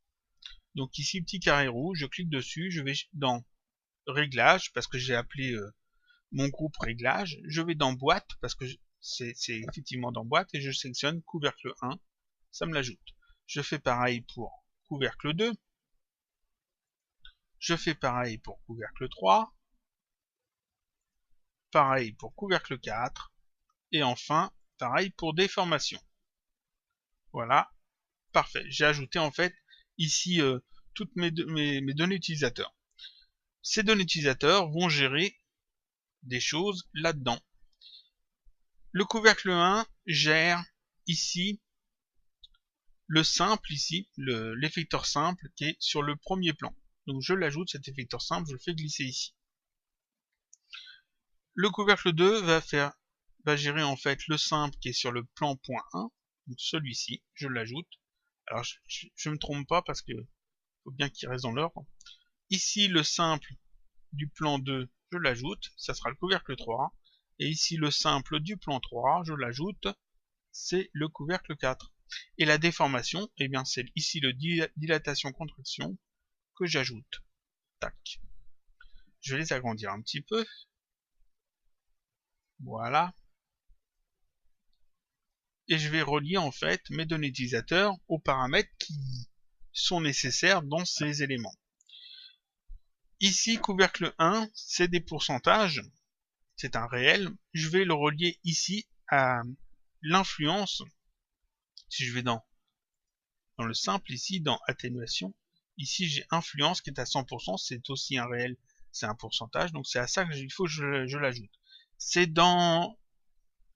Donc ici petit carré rouge, je clique dessus, je vais dans réglage parce que j'ai appelé mon groupe réglage, je vais dans boîte parce que c'est effectivement dans boîte et je sélectionne couvercle 1, ça me l'ajoute. Je fais pareil pour couvercle 2, je fais pareil pour couvercle 3, pareil pour couvercle 4, et enfin, pareil pour déformation. Voilà, parfait. J'ai ajouté en fait ici toutes mes données utilisateurs. Ces données utilisateurs vont gérer des choses là-dedans. Le couvercle 1 gère ici le simple, ici, l'effecteur simple qui est sur le premier plan. Donc je l'ajoute, cet effecteur simple, je le fais glisser ici. Le couvercle 2 va gérer en fait le simple qui est sur le plan point 1, donc celui-ci, je l'ajoute. Alors je me trompe pas parce que faut bien qu'il reste dans l'ordre. Ici le simple du plan 2, je l'ajoute, ça sera le couvercle 3. Et ici le simple du plan 3, je l'ajoute, c'est le couvercle 4. Et la déformation, eh bien c'est ici le dilatation-contraction que j'ajoute. Tac. Je vais les agrandir un petit peu. Voilà. Et je vais relier en fait mes données utilisateurs aux paramètres qui sont nécessaires dans ces éléments. Ici, couvercle 1, c'est des pourcentages, c'est un réel. Je vais le relier ici à l'influence. Si je vais dans le simple, ici, dans atténuation, ici j'ai influence qui est à 100%, c'est aussi un réel, c'est un pourcentage, donc c'est à ça qu'il faut que je l'ajoute. C'est dans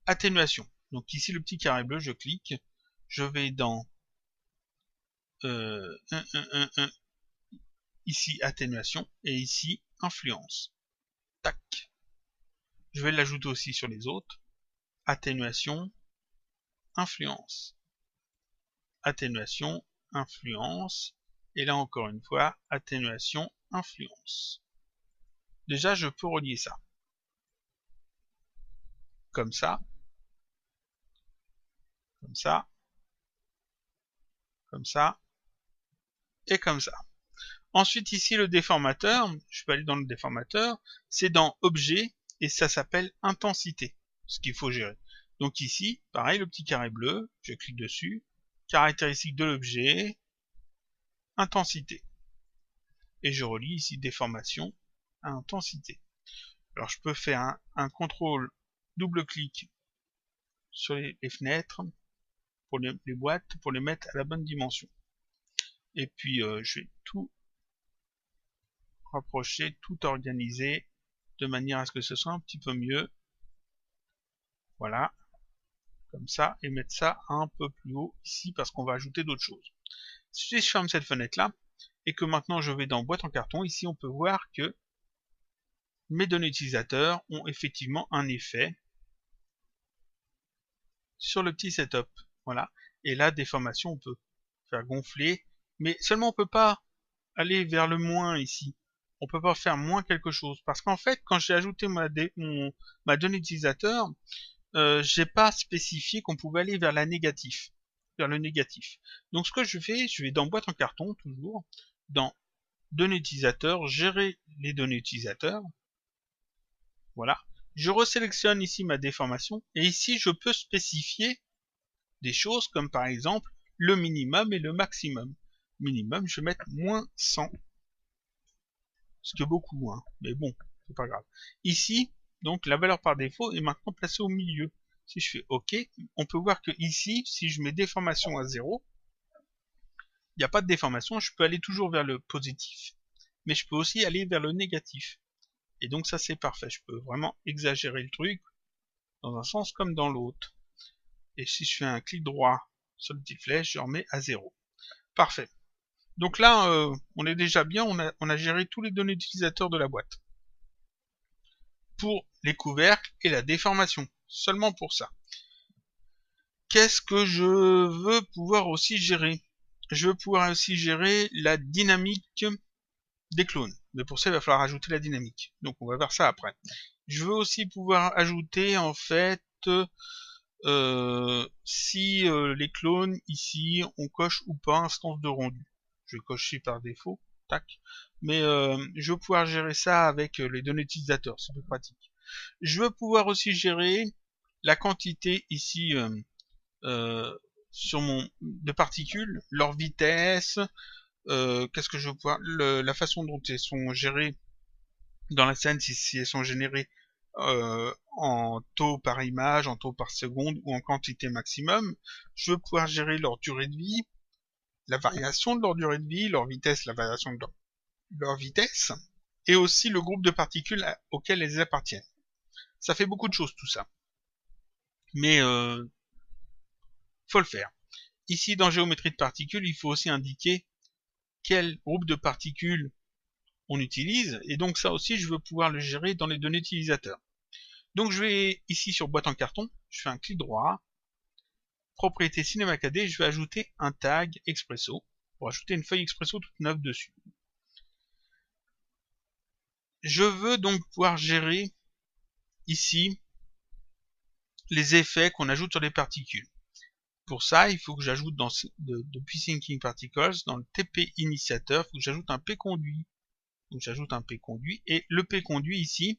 atténuation. Donc ici, le petit carré bleu, je clique, je vais dans ici atténuation et ici influence. Tac. Je vais l'ajouter aussi sur les autres. Atténuation, influence. Atténuation, influence. Et là encore une fois, atténuation, influence. Déjà, je peux relier ça. Comme ça. Comme ça. Comme ça. Et comme ça. Ensuite, ici, le déformateur. Je peux aller dans le déformateur. C'est dans Objet. Et ça s'appelle Intensité. Ce qu'il faut gérer. Donc ici, pareil, le petit carré bleu. Je clique dessus. Caractéristique de l'objet. Intensité. Et je relie ici déformation à intensité. Alors je peux faire un contrôle double-clic sur les fenêtres pour les boîtes pour les mettre à la bonne dimension. Et puis je vais tout rapprocher, tout organiser de manière à ce que ce soit un petit peu mieux. Voilà, comme ça, et mettre ça un peu plus haut ici parce qu'on va ajouter d'autres choses. Si je ferme cette fenêtre là et que maintenant je vais dans boîte en carton, ici on peut voir que mes données utilisateurs ont effectivement un effet sur le petit setup. Voilà. Et là, déformation, on peut faire gonfler, mais seulement on peut pas aller vers le moins ici. On peut pas faire moins quelque chose. Parce qu'en fait, quand j'ai ajouté ma donnée utilisateur, j'ai pas spécifié qu'on pouvait aller vers la négatif. Vers le négatif. Donc ce que je vais dans boîte en carton, toujours, dans données utilisateurs, gérer les données utilisateurs. Voilà. Je resélectionne ici ma déformation, et ici je peux spécifier des choses comme par exemple le minimum et le maximum. Minimum, je vais mettre moins 100. Ce qui est beaucoup, hein. Mais bon, c'est pas grave. Ici, donc la valeur par défaut est maintenant placée au milieu. Si je fais OK, on peut voir que ici, si je mets déformation à 0, il n'y a pas de déformation, je peux aller toujours vers le positif, mais je peux aussi aller vers le négatif. Et donc ça c'est parfait, je peux vraiment exagérer le truc dans un sens comme dans l'autre. Et si je fais un clic droit sur le petit flèche, je remets à 0. Parfait. Donc là, on est déjà bien, on a géré tous les données utilisateurs de la boîte. Pour les couvercles et la déformation. Seulement pour ça. Qu'est-ce que je veux pouvoir aussi gérer? Je veux pouvoir aussi gérer la dynamique des clones. Mais pour ça, il va falloir ajouter la dynamique. Donc on va voir ça après. Je veux aussi pouvoir ajouter en fait si les clones ici on coche ou pas instance de rendu. Je vais cocher par défaut, tac. Mais je veux pouvoir gérer ça avec les données utilisateurs, c'est plus pratique. Je veux pouvoir aussi gérer la quantité ici sur de particules, leur vitesse, qu'est-ce que je veux pouvoir, la façon dont elles sont gérées dans la scène, si elles sont générées en taux par image, en taux par seconde ou en quantité maximum. Je veux pouvoir gérer leur durée de vie, la variation de leur durée de vie, leur vitesse, la variation de leur vitesse, et aussi le groupe de particules auxquelles elles appartiennent. Ça fait beaucoup de choses tout ça. Mais faut le faire. Ici dans géométrie de particules, il faut aussi indiquer quel groupe de particules on utilise, et donc ça aussi je veux pouvoir le gérer dans les données utilisateurs. Donc je vais ici sur boîte en carton, je fais un clic droit, propriété CinemaKD, je vais ajouter un tag Expresso, pour ajouter une feuille Expresso toute neuve dessus. Je veux donc pouvoir gérer ici les effets qu'on ajoute sur les particules. Pour ça, il faut que j'ajoute depuis Thinking Particles, dans le TP initiateur, il faut que j'ajoute un P conduit. Donc j'ajoute un P conduit, et le P conduit ici,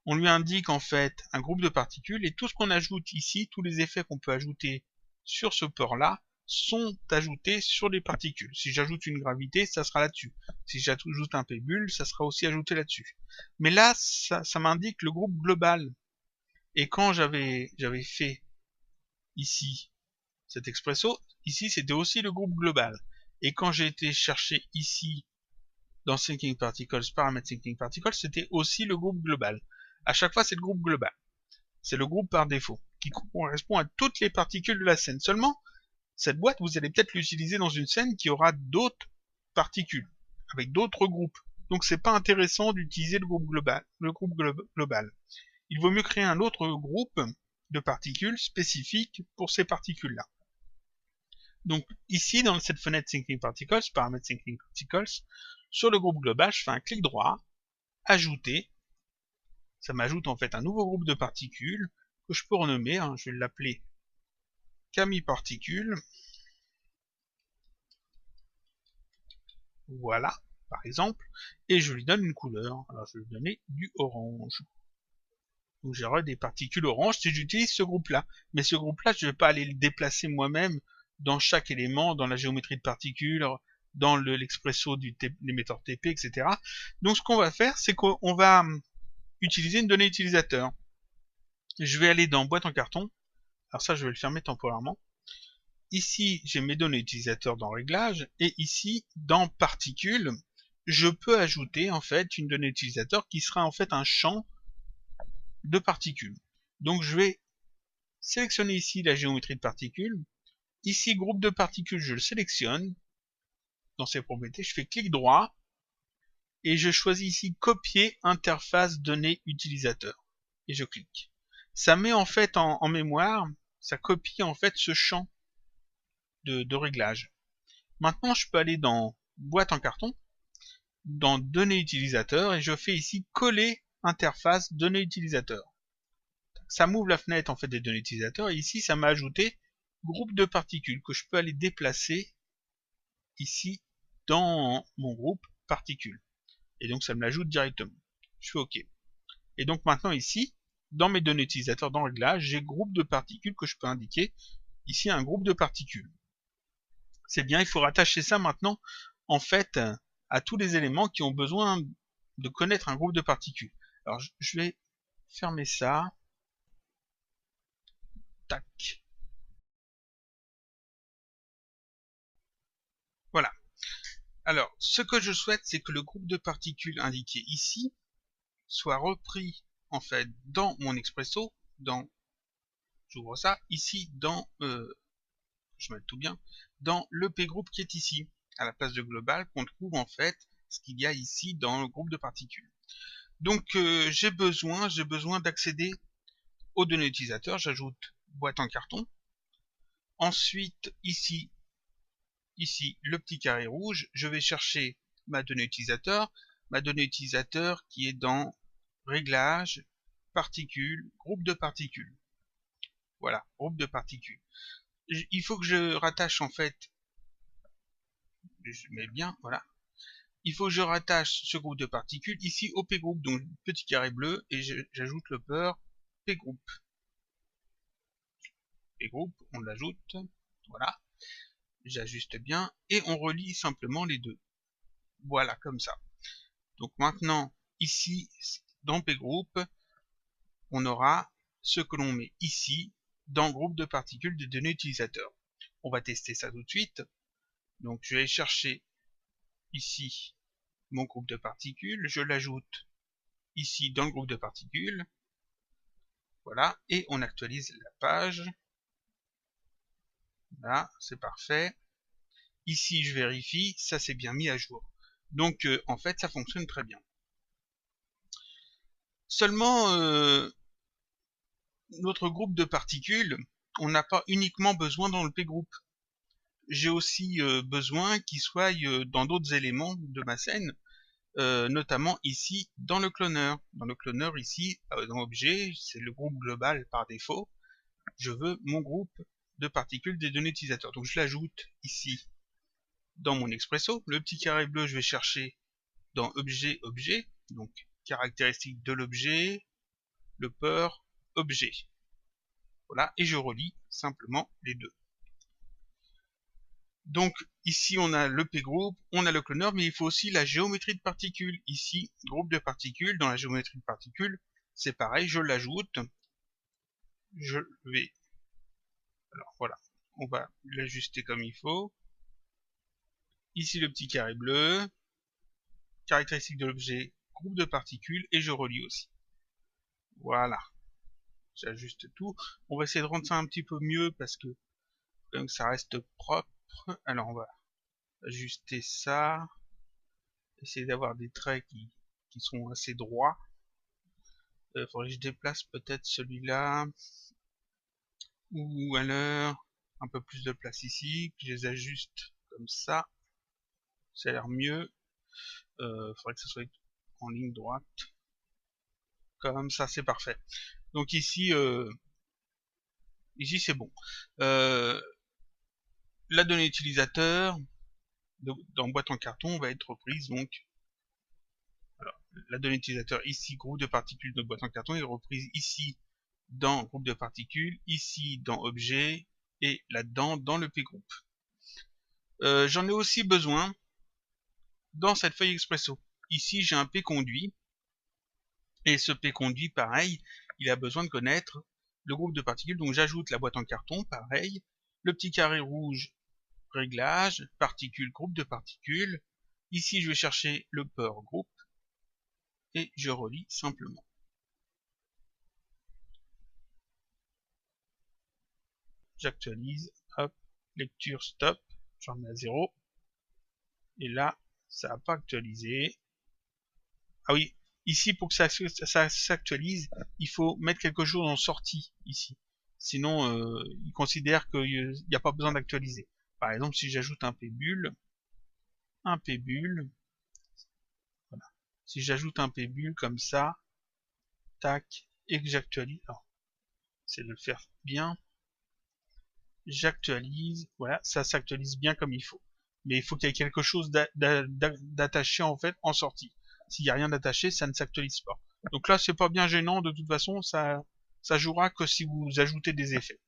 on lui indique en fait un groupe de particules, et tout ce qu'on ajoute ici, tous les effets qu'on peut ajouter sur ce port-là, sont ajoutés sur les particules. Si j'ajoute une gravité, ça sera là-dessus. Si j'ajoute un P-bulle, ça sera aussi ajouté là-dessus. Mais là, ça m'indique le groupe global. Et quand j'avais fait ici cet expresso, ici c'était aussi le groupe global. Et quand j'ai été chercher ici dans Thinking Particles, paramètres Thinking Particles, c'était aussi le groupe global. À chaque fois, c'est le groupe global. C'est le groupe par défaut, qui correspond à toutes les particules de la scène. Seulement, cette boîte, vous allez peut-être l'utiliser dans une scène qui aura d'autres particules, avec d'autres groupes. Donc c'est pas intéressant d'utiliser le groupe global. Il vaut mieux créer un autre groupe de particules spécifiques pour ces particules-là. Donc ici, dans cette fenêtre Thinking Particles, paramètres Thinking Particles, sur le groupe global, je fais un clic droit, ajouter. Ça m'ajoute en fait un nouveau groupe de particules que je peux renommer, je vais l'appeler Camille Particule. Voilà, par exemple, et je lui donne une couleur. Alors je vais lui donner du orange. Donc j'aurai des particules orange si j'utilise ce groupe-là. Mais ce groupe-là, je ne vais pas aller le déplacer moi-même dans chaque élément, dans la géométrie de particules, dans l'expresso du l'émetteur TP, etc. Donc ce qu'on va faire, c'est qu'on va utiliser une donnée utilisateur. Je vais aller dans boîte en carton. Alors ça, je vais le fermer temporairement. Ici, j'ai mes données utilisateurs dans réglages, et ici, dans particules, je peux ajouter en fait une donnée utilisateur qui sera en fait un champ de particules. Donc je vais sélectionner ici la géométrie de particules. Ici, groupe de particules, je le sélectionne. Dans ses propriétés, je fais clic droit, et je choisis ici copier interface données utilisateur. Et je clique. Ça met en fait en mémoire, ça copie en fait ce champ de réglage. Maintenant, je peux aller dans boîte en carton, dans données utilisateurs, et je fais ici coller interface données utilisateurs. Ça m'ouvre la fenêtre en fait des données utilisateurs, et ici ça m'a ajouté groupe de particules que je peux aller déplacer ici dans mon groupe particules. Et donc ça me l'ajoute directement. Je fais OK. Et donc maintenant ici, dans mes données utilisateurs dans réglage, j'ai groupe de particules que je peux indiquer. Ici un groupe de particules. C'est bien, il faut rattacher ça maintenant en fait à tous les éléments qui ont besoin de connaître un groupe de particules. Alors je vais fermer ça. Tac. Voilà. Alors, ce que je souhaite, c'est que le groupe de particules indiqué ici soit repris en fait dans mon expresso, j'ouvre ça, ici dans, je mets tout bien, dans le P-groupe qui est ici, à la place de global, qu'on trouve en fait ce qu'il y a ici dans le groupe de particules. Donc j'ai besoin d'accéder aux données utilisateurs, j'ajoute boîte en carton. Ensuite, ici, le petit carré rouge, je vais chercher ma donnée utilisateur qui est dans réglages, particules, groupe de particules. Voilà, groupe de particules. Il faut que je rattache en fait, je mets bien, voilà. Il faut que je rattache ce groupe de particules ici au P-groupe, donc petit carré bleu, et j'ajoute le peur P-groupe. P-groupe, on l'ajoute, voilà. J'ajuste bien, et on relie simplement les deux. Voilà, comme ça. Donc maintenant, ici, dans P-groupe, on aura ce que l'on met ici, dans le groupe de particules de données utilisateurs. On va tester ça tout de suite. Donc je vais chercher ici mon groupe de particules, je l'ajoute ici dans le groupe de particules. Voilà, et on actualise la page. Là, c'est parfait. Ici, je vérifie, ça s'est bien mis à jour. Donc, en fait, ça fonctionne très bien. Seulement, notre groupe de particules, on n'a pas uniquement besoin dans le P-groupe. J'ai aussi besoin qu'il soit dans d'autres éléments de ma scène, notamment ici dans le cloneur. Dans le cloneur ici, dans objet, c'est le groupe global par défaut. Je veux mon groupe de particules des données utilisateurs. Donc je l'ajoute ici dans mon Expresso. Le petit carré bleu, je vais chercher dans objet, objet, donc caractéristique de l'objet, le peur, objet. Voilà, et je relie simplement les deux. Donc ici on a le p-group, on a le cloner, mais il faut aussi la géométrie de particules. Ici, groupe de particules, dans la géométrie de particules, c'est pareil, je l'ajoute. Je vais... Alors voilà, on va l'ajuster comme il faut. Ici le petit carré bleu, caractéristique de l'objet, groupe de particules, et je relie aussi. Voilà. J'ajuste tout. On va essayer de rendre ça un petit peu mieux parce que ça reste propre. Alors on va ajuster ça. Essayer d'avoir des traits qui sont assez droits. Faudrait que je déplace peut-être celui-là. Ou alors un peu plus de place ici. Que je les ajuste comme ça. Ça a l'air mieux. Faudrait que ça soit en ligne droite. Comme ça, c'est parfait. Donc ici, ici c'est bon. La donnée utilisateur dans boîte en carton va être reprise. Donc, alors, la donnée utilisateur ici, groupe de particules de boîte en carton, est reprise ici dans groupe de particules, ici dans objet, et là-dedans dans le p-group. J'en ai aussi besoin dans cette feuille Expresso. Ici, j'ai un p-conduit, et ce p-conduit, pareil, il a besoin de connaître le groupe de particules. Donc j'ajoute la boîte en carton, pareil, le petit carré rouge, réglage, particules, groupe de particules. Ici, je vais chercher le peur groupe, et je relie simplement. J'actualise, hop, lecture stop, j'en mets à 0. Et là, ça n'a pas actualisé. Ah oui, ici, pour que ça s'actualise, il faut mettre quelque chose en sortie, ici. Sinon, il considère qu'il n'y a pas besoin d'actualiser. Par exemple, si j'ajoute un p-bulle, voilà. Si j'ajoute un p-bulle comme ça, tac, et que j'actualise, alors, c'est de le faire bien. J'actualise, voilà, ça s'actualise bien comme il faut. Mais il faut qu'il y ait quelque chose d'attaché en fait en sortie. S'il n'y a rien d'attaché, ça ne s'actualise pas. Donc là, c'est pas bien gênant, de toute façon, ça jouera que si vous ajoutez des effets.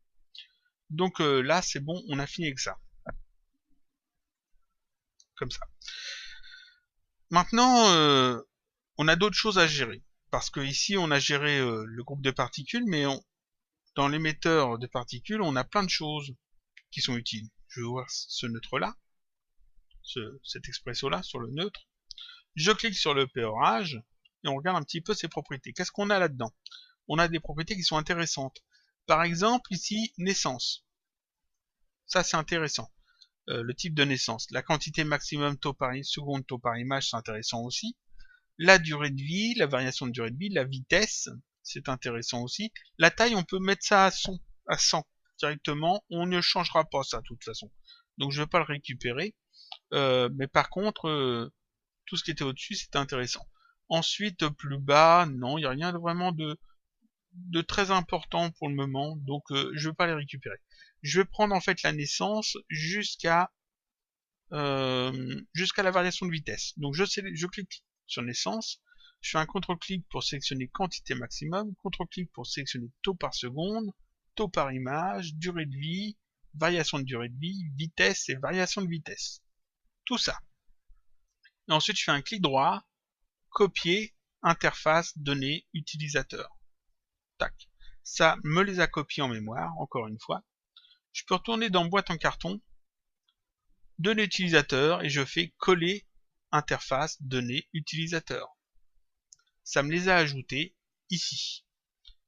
Donc là, c'est bon, on a fini avec ça. Comme ça. Maintenant, on a d'autres choses à gérer. Parce que ici, on a géré le groupe de particules, mais dans l'émetteur de particules, on a plein de choses qui sont utiles. Je vais voir ce neutre-là, cet expresso-là, sur le neutre. Je clique sur le péorage, et on regarde un petit peu ses propriétés. Qu'est-ce qu'on a là-dedans? On a des propriétés qui sont intéressantes. Par exemple, ici, naissance. Ça, c'est intéressant. Le type de naissance. La quantité maximum taux par seconde, taux par image, c'est intéressant aussi. La durée de vie, la variation de durée de vie, la vitesse, c'est intéressant aussi. La taille, on peut mettre ça à 100 directement. On ne changera pas ça, de toute façon. Donc, je ne vais pas le récupérer. Mais par contre, tout ce qui était au-dessus, c'était intéressant. Ensuite, plus bas, non, il n'y a rien vraiment de très important pour le moment, donc je ne vais pas les récupérer. Je vais prendre en fait la naissance jusqu'à la variation de vitesse. Donc je clique sur naissance, je fais un contrôle-clic pour sélectionner quantité maximum, contrôle-clic pour sélectionner taux par seconde, taux par image, durée de vie, variation de durée de vie, vitesse et variation de vitesse. Tout ça. Et ensuite, je fais un clic droit, copier, interface, données, utilisateur. Tac. Ça me les a copiés en mémoire, encore une fois. Je peux retourner dans boîte en carton, données utilisateur, et je fais coller, interface, données, utilisateur. Ça me les a ajoutés ici.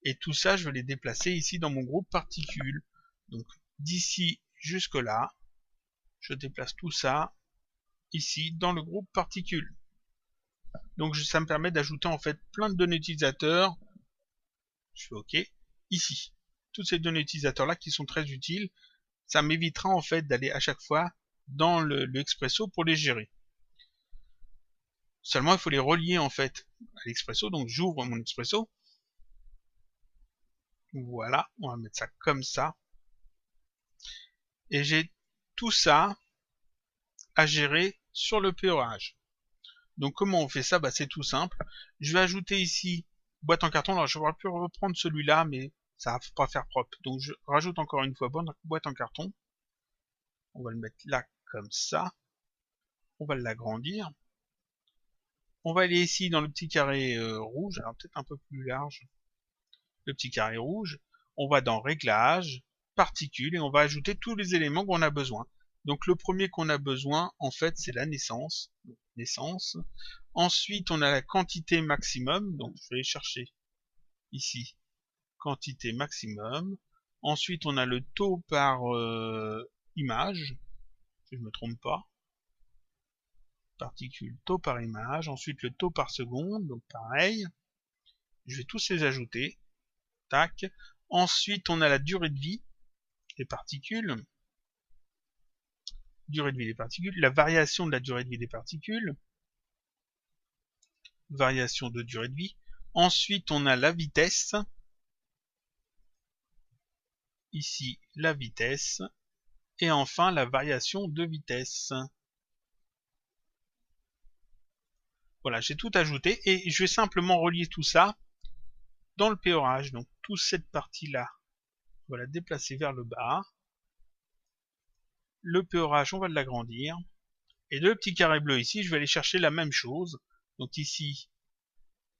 Et tout ça, je vais les déplacer ici dans mon groupe particules. Donc, d'ici jusque là, je déplace tout ça ici dans le groupe particules. Donc ça me permet d'ajouter en fait plein de données utilisateurs. Je fais OK. Ici. Toutes ces données utilisateurs là qui sont très utiles. Ça m'évitera en fait d'aller à chaque fois dans le Expresso pour les gérer. Seulement il faut les relier en fait à l'Expresso. Donc j'ouvre mon Expresso. Voilà. On va mettre ça comme ça. Et j'ai tout ça à gérer sur le POH. Donc comment on fait ça? Bah, c'est tout simple. Je vais ajouter ici boîte en carton. Alors je vais plus reprendre celui-là, mais ça va pas faire propre. Donc je rajoute encore une fois boîte en carton. On va le mettre là comme ça. On va l'agrandir. On va aller ici dans le petit carré rouge, alors peut-être un peu plus large. Le petit carré rouge. On va dans Réglages, Particules, et on va ajouter tous les éléments qu'on a besoin. Donc le premier qu'on a besoin, en fait, c'est la naissance. Naissance. Ensuite, on a la quantité maximum. Donc je vais chercher ici quantité maximum. Ensuite, on a le taux par image, si je ne me trompe pas. Particules, taux par image. Ensuite, le taux par seconde. Donc pareil. Je vais tous les ajouter. Tac. Ensuite, on a la durée de vie des particules. Durée de vie des particules. La variation de la durée de vie des particules. Variation de durée de vie. Ensuite, on a la vitesse. Ici, la vitesse. Et enfin, la variation de vitesse. Voilà, j'ai tout ajouté. Et je vais simplement relier tout ça dans le POH. Donc, toute cette partie-là, on va la déplacer vers le bas. Le POH, on va l'agrandir. Et le petit carré bleu ici, je vais aller chercher la même chose. Donc ici,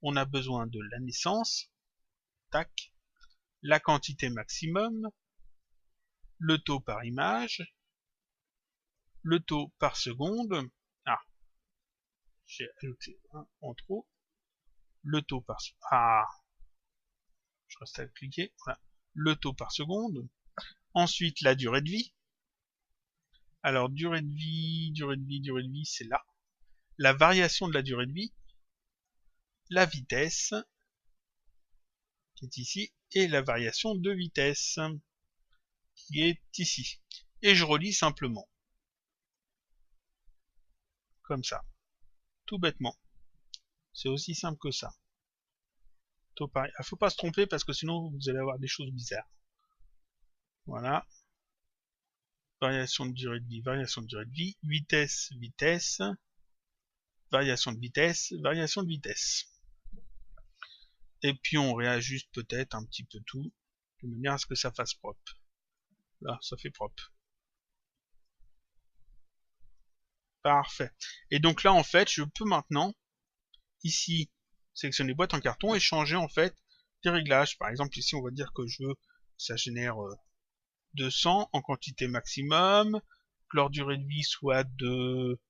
on a besoin de la naissance. Tac. La quantité maximum. Le taux par image. Le taux par seconde. Ah. J'ai ajouté un en trop. Le taux par seconde. Ah. Je reste à cliquer. Voilà. Le taux par seconde. Ensuite, la durée de vie. Alors, durée de vie, c'est là. La variation de la durée de vie. La vitesse, qui est ici, et la variation de vitesse, qui est ici. Et je relis simplement. Comme ça. Tout bêtement. C'est aussi simple que ça. Taux pareil. Il ne faut pas se tromper parce que sinon vous allez avoir des choses bizarres. Voilà. Variation de durée de vie, variation de durée de vie, vitesse, vitesse, variation de vitesse, variation de vitesse. Et puis on réajuste peut-être un petit peu tout, de manière à ce que ça fasse propre. Là, ça fait propre. Parfait. Et donc là, en fait, je peux maintenant, ici, sélectionner boîte en carton et changer, en fait, des réglages. Par exemple, ici, on va dire que je veux que ça génère 200 en quantité maximum, que leur durée de vie soit de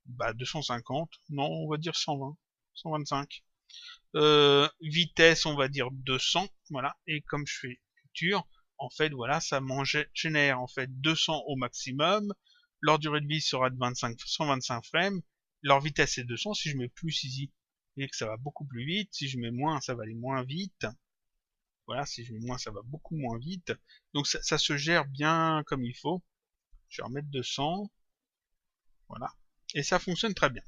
250, non, on va dire 120, 125. Vitesse, on va dire 200, voilà, et comme je fais lecture, en fait, voilà, ça génère en fait 200 au maximum, leur durée de vie sera de 125 frames, leur vitesse est 200, si je mets plus ici, vous voyez que ça va beaucoup plus vite, si je mets moins, ça va aller moins vite, voilà, si je mets moins, ça va beaucoup moins vite, donc ça se gère bien comme il faut, je vais remettre 200, voilà, et ça fonctionne très bien.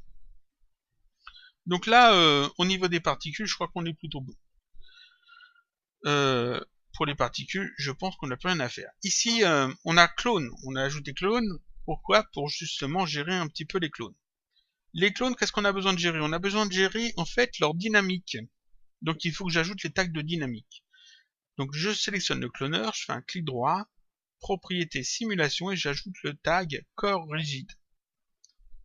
Donc là, au niveau des particules, je crois qu'on est plutôt bon. Pour les particules, je pense qu'on n'a plus rien à faire. Ici, on a clone, on a ajouté clone. Pourquoi? Pour justement gérer un petit peu les clones. Les clones, qu'est-ce qu'on a besoin de gérer? On a besoin de gérer en fait leur dynamique. Donc il faut que j'ajoute les tags de dynamique. Donc je sélectionne le cloneur, je fais un clic droit, propriété simulation et j'ajoute le tag corps rigide.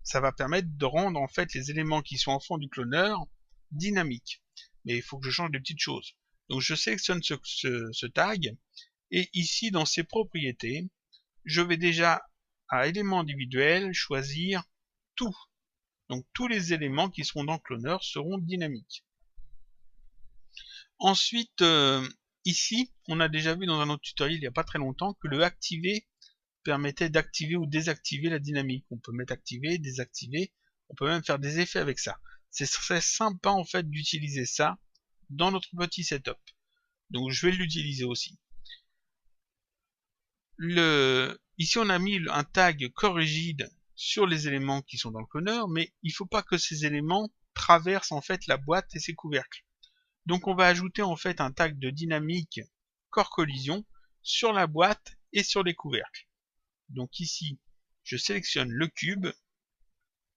Ça va permettre de rendre en fait les éléments qui sont en fond du cloneur dynamiques. Mais il faut que je change des petites choses. Donc je sélectionne ce tag et ici dans ses propriétés, je vais déjà à éléments individuels choisir tout. Donc tous les éléments qui seront dans le cloneur seront dynamiques. Ensuite, ici, on a déjà vu dans un autre tutoriel il n'y a pas très longtemps que le activer permettait d'activer ou désactiver la dynamique. On peut mettre activer, désactiver, on peut même faire des effets avec ça. C'est très sympa en fait d'utiliser ça dans notre petit setup. Donc je vais l'utiliser aussi. Ici on a mis un tag corps rigide sur les éléments qui sont dans le cloneur, mais il ne faut pas que ces éléments traversent en fait la boîte et ses couvercles. Donc on va ajouter en fait un tag de dynamique corps collision sur la boîte et sur les couvercles. Donc ici, je sélectionne le cube,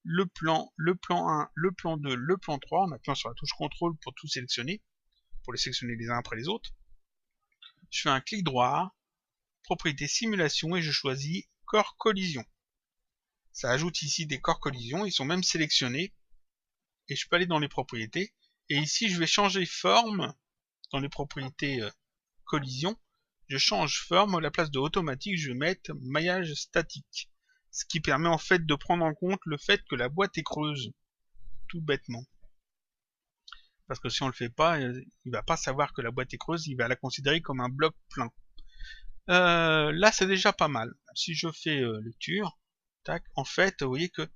le plan 1, le plan 2, le plan 3, en appuyant sur la touche CTRL pour tout sélectionner, pour les sélectionner les uns après les autres. Je fais un clic droit, propriété simulation, et je choisis corps collision. Ça ajoute ici des corps collision, ils sont même sélectionnés, et je peux aller dans les propriétés, et ici je vais changer forme, dans les propriétés collision, je change forme, à la place de automatique, je vais mettre maillage statique, ce qui permet en fait de prendre en compte le fait que la boîte est creuse, tout bêtement. Parce que si on le fait pas, il va pas savoir que la boîte est creuse, il va la considérer comme un bloc plein. Là c'est déjà pas mal. Si je fais lecture, tac, en fait vous voyez que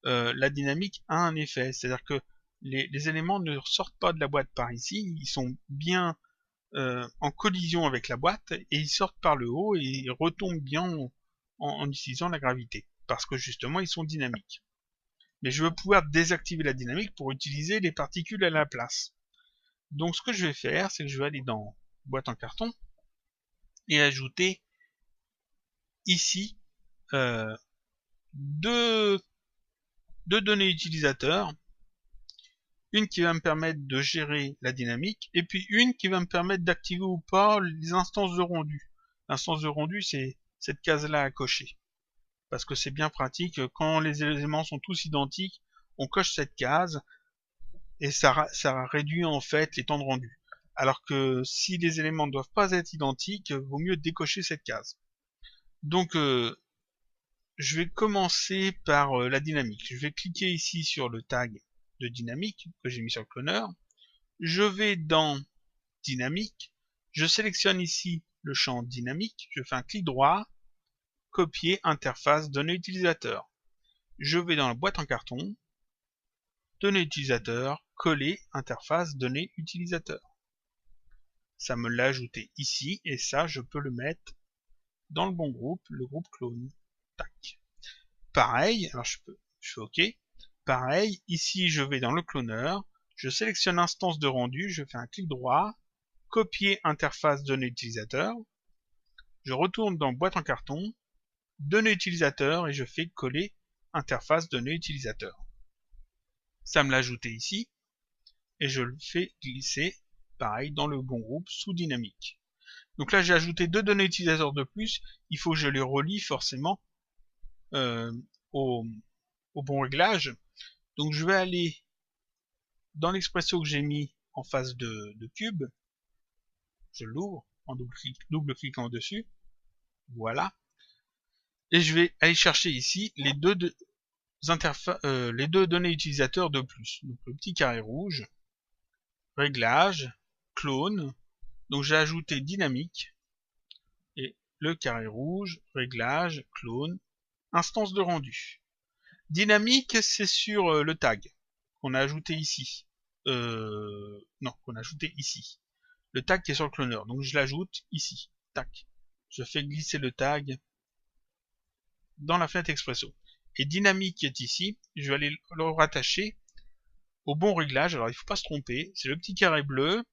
la dynamique a un effet, c'est-à-dire que les éléments ne sortent pas de la boîte par ici, ils sont bien en collision avec la boîte et ils sortent par le haut et ils retombent bien en utilisant la gravité, parce que justement ils sont dynamiques. Mais je veux pouvoir désactiver la dynamique pour utiliser les particules à la place. Donc ce que je vais faire, c'est que je vais aller dans boîte en carton et ajouter ici deux données utilisateurs, une qui va me permettre de gérer la dynamique et puis une qui va me permettre d'activer ou pas les instances de rendu. L'instance de rendu, c'est cette case-là à cocher, parce que c'est bien pratique, quand les éléments sont tous identiques, on coche cette case et ça réduit en fait les temps de rendu. Alors que si les éléments ne doivent pas être identiques, vaut mieux décocher cette case. Donc je vais commencer par la dynamique. Je vais cliquer ici sur le tag de dynamique que j'ai mis sur le cloneur. Je vais dans dynamique. Je sélectionne ici le champ dynamique. Je fais un clic droit, copier interface données utilisateur. Je vais dans la boîte en carton, données utilisateur, coller interface données utilisateur. Ça me l'a ajouté ici et ça je peux le mettre dans le bon groupe, le groupe clone. Tac. Pareil, alors je fais OK. Pareil, ici je vais dans le cloneur, je sélectionne instance de rendu, je fais un clic droit, copier interface données utilisateur, je retourne dans boîte en carton, données utilisateur et je fais coller interface données utilisateur. Ça me l'a ajouté ici et je le fais glisser pareil dans le bon groupe sous dynamique. Donc là j'ai ajouté deux données utilisateurs de plus, il faut que je les relie forcément au bon réglage. Donc je vais aller dans l'expresso que j'ai mis en face de cube, je l'ouvre en double cliquant dessus, voilà, et je vais aller chercher ici les deux données utilisateurs de plus. Donc le petit carré rouge, réglage, clone, donc j'ai ajouté dynamique, et le carré rouge, réglage, clone, instance de rendu. Dynamique, c'est sur le tag qu'on a ajouté ici. Non, qu'on a ajouté ici. Le tag qui est sur le cloneur, donc je l'ajoute ici. Tac. Je fais glisser le tag dans la fenêtre Expresso. Et dynamique qui est ici, je vais aller le rattacher au bon réglage. Alors il ne faut pas se tromper, c'est le petit carré bleu.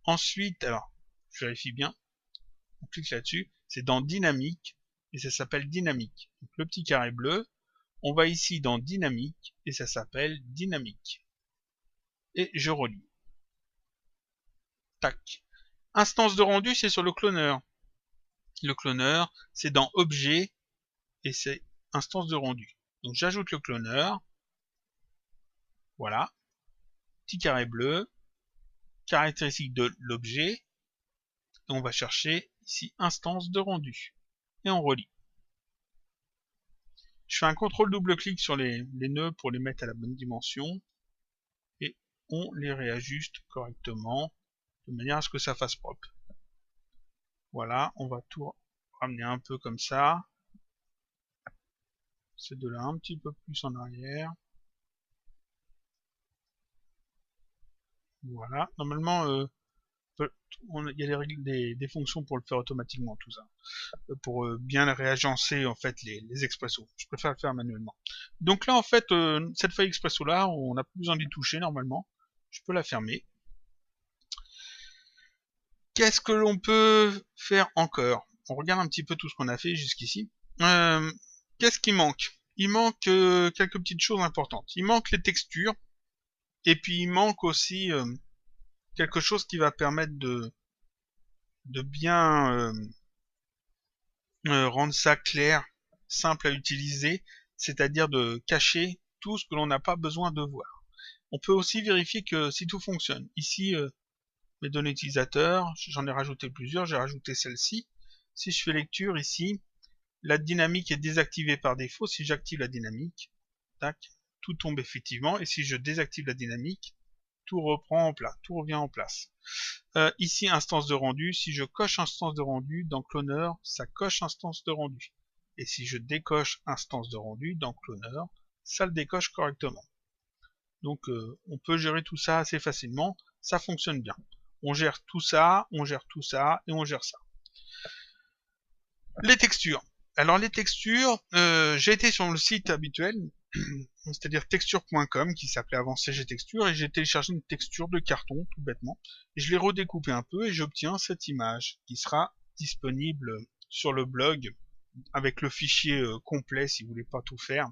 Ensuite, alors, je vérifie bien. On clique là-dessus, c'est dans dynamique, et ça s'appelle dynamique. Donc le petit carré bleu, on va ici dans dynamique, et ça s'appelle dynamique. Et je relis. Tac. Instance de rendu, c'est sur le cloneur. Le cloneur, c'est dans objet, et c'est instance de rendu. Donc j'ajoute le cloneur. Voilà. Petit carré bleu. Caractéristique de l'objet. Et on va chercher ici instance de rendu. Et on relie. Je fais un contrôle double-clic sur les nœuds pour les mettre à la bonne dimension. Et on les réajuste correctement, de manière à ce que ça fasse propre. Voilà, on va tout ramener un peu comme ça. Ces deux-là un petit peu plus en arrière. Voilà, normalement, il y a des fonctions pour le faire automatiquement, tout ça. Pour bien réagencer, en fait, les expressos. Je préfère le faire manuellement. Donc là, en fait, cette feuille expresso-là, on n'a plus besoin d'y toucher, normalement. Je peux la fermer. Qu'est-ce que l'on peut faire encore? On regarde un petit peu tout ce qu'on a fait jusqu'ici. Qu'est-ce qui manque? Il manque quelques petites choses importantes. Il manque les textures, et puis il manque aussi quelque chose qui va permettre de bien rendre ça clair, simple à utiliser, c'est-à-dire de cacher tout ce que l'on n'a pas besoin de voir. On peut aussi vérifier que si tout fonctionne. Ici, mes données utilisateurs, j'en ai rajouté plusieurs, j'ai rajouté celle-ci. Si je fais lecture ici, la dynamique est désactivée par défaut. Si j'active la dynamique, tac, tout tombe effectivement. Et si je désactive la dynamique, tout reprend en place, tout revient en place. Ici, instance de rendu. Si je coche instance de rendu, dans Cloner, ça coche instance de rendu. Et si je décoche instance de rendu, dans Cloner, ça le décoche correctement. Donc on peut gérer tout ça assez facilement, ça fonctionne bien. On gère tout ça, on gère tout ça, et on gère ça. Les textures. Alors les textures, j'ai été sur le site habituel, c'est-à-dire texture.com, qui s'appelait avant CG Texture, et j'ai téléchargé une texture de carton, tout bêtement. Et je l'ai redécoupé un peu, et j'obtiens cette image, qui sera disponible sur le blog, avec le fichier complet, si vous voulez pas tout faire.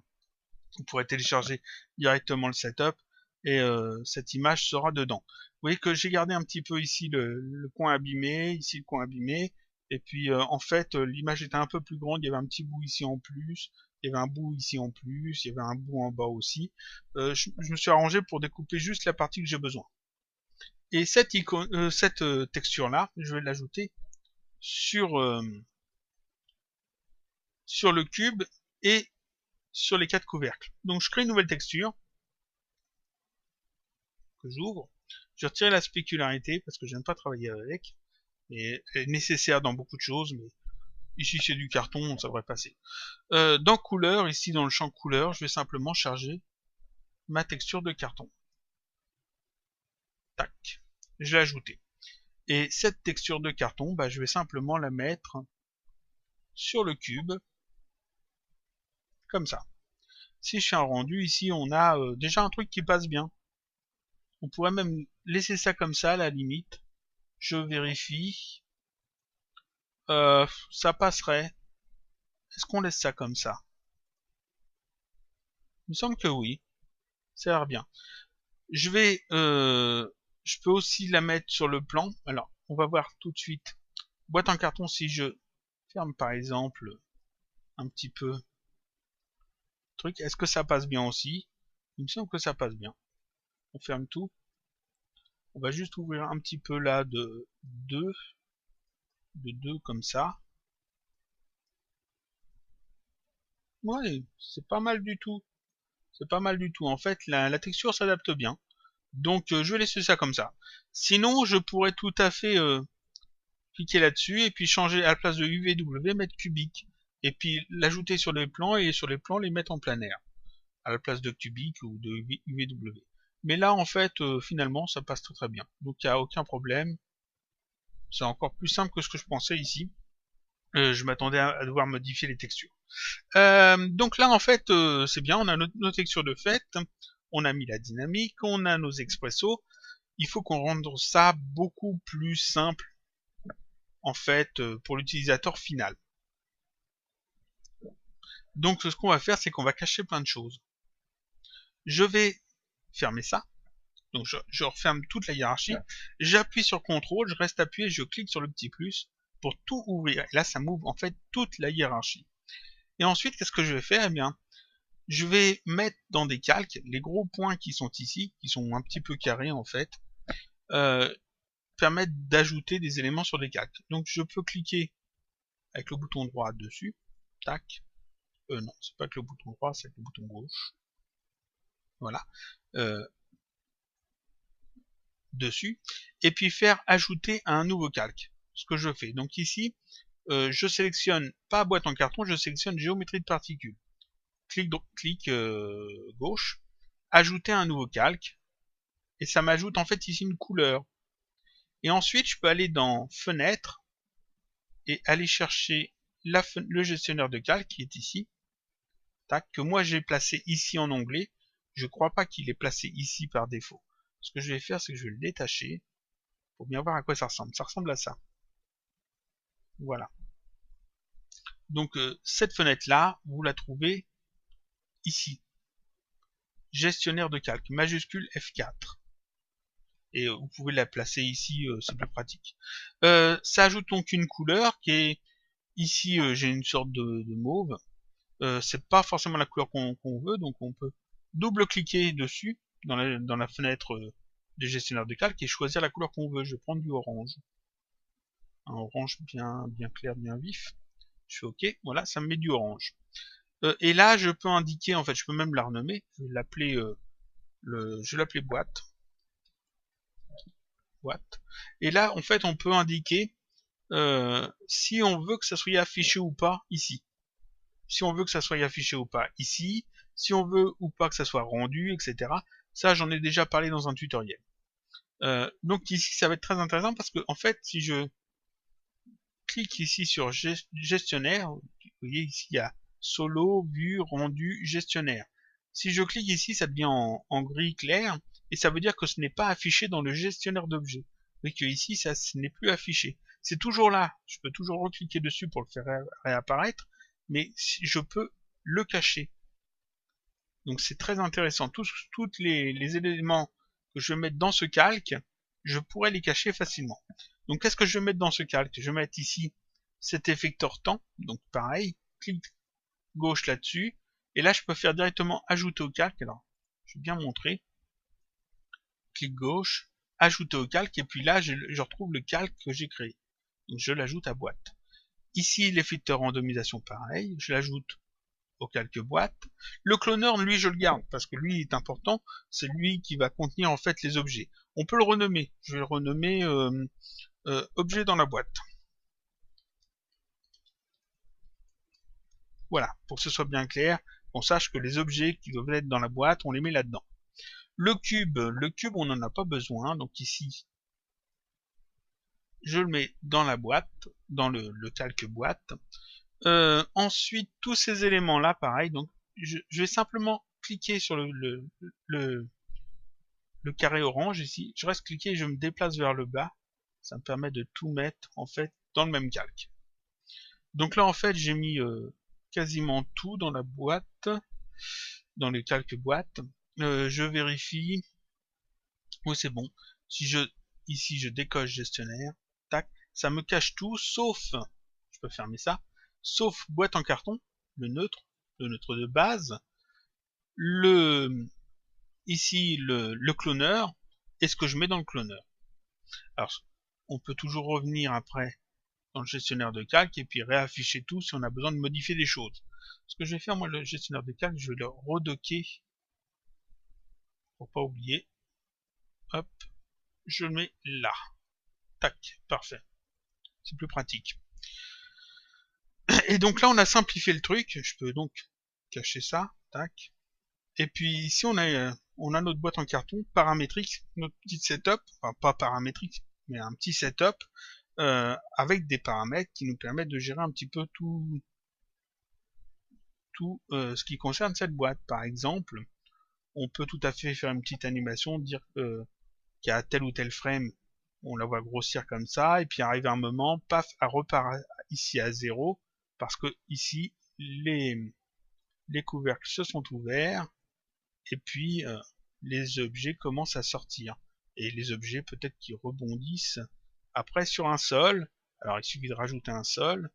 Vous pourrez télécharger directement le setup, et cette image sera dedans. Vous voyez que j'ai gardé un petit peu ici le coin abîmé, ici le coin abîmé, et puis en fait l'image était un peu plus grande, il y avait un petit bout ici en plus, il y avait un bout ici en plus, il y avait un bout en bas aussi. Je me suis arrangé pour découper juste la partie que j'ai besoin. Et cette icône, cette texture là, je vais l'ajouter sur sur le cube et sur les 4 couvercles. Donc je crée une nouvelle texture que j'ouvre. Je retire la spécularité parce que j'aime pas travailler avec. Et elle est nécessaire dans beaucoup de choses, mais ici c'est du carton, ça devrait passer. Dans couleur, ici dans le champ couleur, je vais simplement charger ma texture de carton. Tac, je l'ai ajoutée. Et cette texture de carton, bah, je vais simplement la mettre sur le cube, comme ça. Si je fais un rendu, ici on a déjà un truc qui passe bien. On pourrait même laisser ça comme ça à la limite. Je vérifie. Ça passerait. Est-ce qu'on laisse ça comme ça? Il me semble que oui. Ça a l'air bien. Je peux aussi la mettre sur le plan. Alors, on va voir tout de suite. Boîte en carton, si je ferme par exemple un petit peu le truc, est-ce que ça passe bien aussi? Il me semble que ça passe bien. On ferme tout. On va juste ouvrir un petit peu là de 2 comme ça. Ouais, c'est pas mal du tout. C'est pas mal du tout. En fait, la texture s'adapte bien. Donc, je vais laisser ça comme ça. Sinon, je pourrais tout à fait cliquer là-dessus et puis changer à la place de UVW, mettre cubique. Et puis l'ajouter sur les plans et sur les plans les mettre en plein air. À la place de cubique ou de UVW. Mais là, en fait, finalement, ça passe très très bien. Donc, il n'y a aucun problème. C'est encore plus simple que ce que je pensais ici. Je m'attendais à devoir modifier les textures. Donc là, en fait, c'est bien, on a nos textures de fait, on a mis la dynamique, on a nos expressos. Il faut qu'on rende ça beaucoup plus simple, en fait, pour l'utilisateur final. Donc ce qu'on va faire, c'est qu'on va cacher plein de choses. Je vais fermer ça. Donc je referme toute la hiérarchie. J'appuie sur CTRL, je reste appuyé, je clique sur le petit plus pour tout ouvrir. Et là, ça m'ouvre en fait toute la hiérarchie. Et ensuite, qu'est-ce que je vais faire? Eh bien, je vais mettre dans des calques les gros points qui sont ici, qui sont un petit peu carrés en fait, permettent d'ajouter des éléments sur des calques. Donc je peux cliquer avec le bouton droit dessus, tac, non, c'est pas avec le bouton droit, c'est avec le bouton gauche, voilà, dessus, et puis faire ajouter à un nouveau calque, ce que je fais. Donc ici, je sélectionne pas boîte en carton, je sélectionne géométrie de particules. Clic gauche, ajouter un nouveau calque, et ça m'ajoute en fait ici une couleur. Et ensuite, je peux aller dans Fenêtre et aller chercher le gestionnaire de calque qui est ici, tac, que moi j'ai placé ici en onglet. Je crois pas qu'il est placé ici par défaut. Ce que je vais faire, c'est que je vais le détacher pour bien voir à quoi ça ressemble. Ça ressemble à ça. Voilà. Donc cette fenêtre-là, vous la trouvez ici. Gestionnaire de calque, majuscule F4. Et vous pouvez la placer ici, c'est plus pratique. Ça ajoute donc une couleur qui est ici, j'ai une sorte de mauve. C'est pas forcément la couleur qu'on veut, donc on peut double-cliquer dessus dans la fenêtre des gestionnaires de calque et choisir la couleur qu'on veut. Je vais prendre du orange. Un orange bien clair, bien vif. Je fais OK, voilà, ça me met du orange. Et là, je peux indiquer, en fait, je peux même la renommer. Je vais l'appeler boîte. Boîte. Et là, en fait, on peut indiquer si on veut que ça soit affiché ou pas ici. Si on veut que ça soit affiché ou pas ici. Si on veut ou pas que ça soit rendu, etc. Ça, j'en ai déjà parlé dans un tutoriel. Donc ici, ça va être très intéressant parce que, en fait, si je clique ici sur gestionnaire, vous voyez ici, il y a solo, vue, rendu, gestionnaire. Si je clique ici, ça devient en gris clair, et ça veut dire que ce n'est pas affiché dans le gestionnaire d'objets. Et que ici, ça ce n'est plus affiché. C'est toujours là, je peux toujours recliquer dessus pour le faire réapparaître, mais je peux le cacher. Donc c'est très intéressant. Tous les éléments que je vais mettre dans ce calque, je pourrais les cacher facilement. Donc qu'est-ce que je vais mettre dans ce calque? Je vais mettre ici cet effecteur temps. Donc pareil, clic gauche là-dessus. Et là, je peux faire directement ajouter au calque. Alors, je vais bien montrer. Clic gauche, ajouter au calque. Et puis là, je retrouve le calque que j'ai créé. Donc je l'ajoute à boîte. Ici, l'effecteur randomisation, pareil. Je l'ajoute au calque boîte. Le cloneur, lui, je le garde parce que lui est important. C'est lui qui va contenir en fait les objets. On peut le renommer. Je vais le renommer objet dans la boîte. Voilà, pour que ce soit bien clair, qu'on sache que les objets qui doivent être dans la boîte, on les met là-dedans. Le cube, on n'en a pas besoin. Donc ici, je le mets dans la boîte, dans le calque boîte. Ensuite, tous ces éléments-là, pareil. Donc, je vais simplement cliquer sur le carré orange ici. Je reste cliqué et je me déplace vers le bas. Ça me permet de tout mettre en fait dans le même calque. Donc là, en fait, j'ai mis quasiment tout dans la boîte, dans le calque boîte. Je vérifie. Oui, c'est bon. Si ici, je décoche gestionnaire, tac, ça me cache tout, sauf, je peux fermer ça, sauf boîte en carton, le neutre de base, ici, le cloneur, et ce que je mets dans le cloneur. Alors, on peut toujours revenir après dans le gestionnaire de calque et puis réafficher tout si on a besoin de modifier des choses. Ce que je vais faire, moi, le gestionnaire de calque, je vais le redocker pour pas oublier. Hop, je le mets là. Tac, parfait. C'est plus pratique. Et donc là, on a simplifié le truc. Je peux donc cacher ça. Tac. Et puis ici, on a notre boîte en carton paramétrique, notre petit setup. Enfin, pas paramétrique, mais un petit setup avec des paramètres qui nous permettent de gérer un petit peu tout ce qui concerne cette boîte. Par exemple, on peut tout à fait faire une petite animation, dire qu'il y a tel ou tel frame, on la voit grossir comme ça, et puis arrive un moment, paf, elle repart ici à 0, parce que ici, les couvercles se sont ouverts, et puis les objets commencent à sortir. Et les objets peut-être qui rebondissent après sur un sol. Alors il suffit de rajouter un sol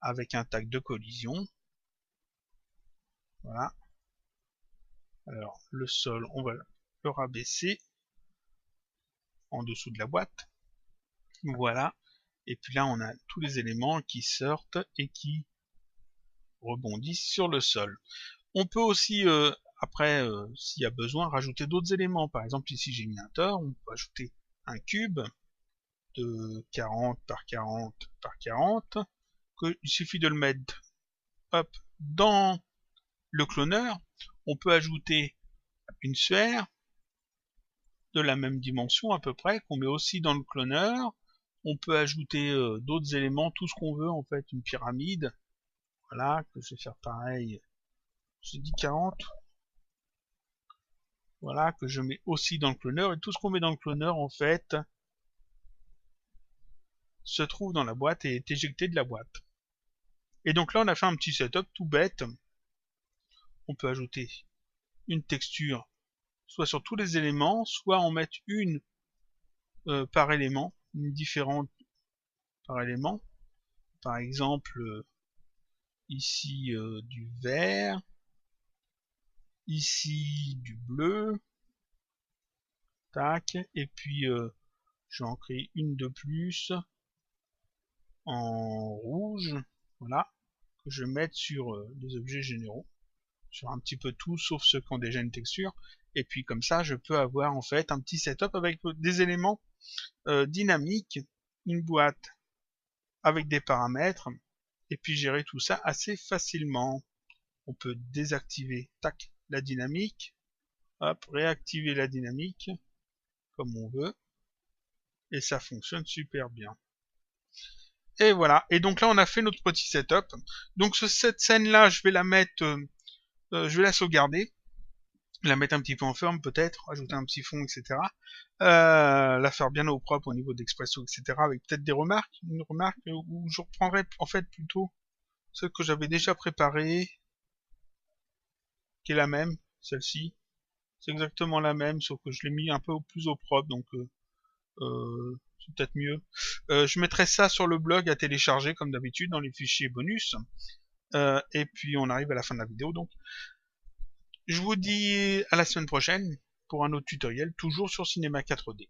avec un tag de collision. Voilà. Alors le sol, on va le rabaisser en dessous de la boîte. Voilà. Et puis là, on a tous les éléments qui sortent et qui rebondissent sur le sol. On peut aussi, après, s'il y a besoin, rajouter d'autres éléments. Par exemple, ici, j'ai mis un tore. On peut ajouter un cube de 40 par 40 par 40. Il suffit de le mettre hop, dans le cloneur. On peut ajouter une sphère de la même dimension à peu près, qu'on met aussi dans le cloneur. On peut ajouter d'autres éléments, tout ce qu'on veut en fait, une pyramide. Voilà, que je vais faire pareil. J'ai dit 40. Voilà, que je mets aussi dans le cloneur. Et tout ce qu'on met dans le cloneur en fait se trouve dans la boîte et est éjecté de la boîte. Et donc là, on a fait un petit setup tout bête. On peut ajouter une texture, soit sur tous les éléments, soit en mettre une par élément, une différente par élément. Par exemple, ici du vert, ici du bleu, tac, et puis je vais en créer une de plus en rouge, voilà, que je vais mettre sur les objets généraux, sur un petit peu tout, sauf ceux qui ont déjà une texture, et puis comme ça, je peux avoir en fait un petit setup avec des éléments dynamiques, une boîte avec des paramètres, et puis gérer tout ça assez facilement. On peut désactiver, tac, la dynamique, hop, réactiver la dynamique, comme on veut, et ça fonctionne super bien. Et voilà, et donc là on a fait notre petit setup. Donc cette scène là, je vais la mettre, je vais la sauvegarder, la mettre un petit peu en forme peut-être, ajouter un petit fond, etc. La faire bien au propre au niveau d'Expresso, etc. Avec peut-être des remarques, une remarque où je reprendrai en fait plutôt celle que j'avais déjà préparée, qui est la même, celle-ci. C'est exactement la même, sauf que je l'ai mis un peu plus au propre, donc c'est peut-être mieux. Je mettrai ça sur le blog à télécharger, comme d'habitude, dans les fichiers bonus. Et puis on arrive à la fin de la vidéo, donc je vous dis à la semaine prochaine pour un autre tutoriel, toujours sur Cinema 4D.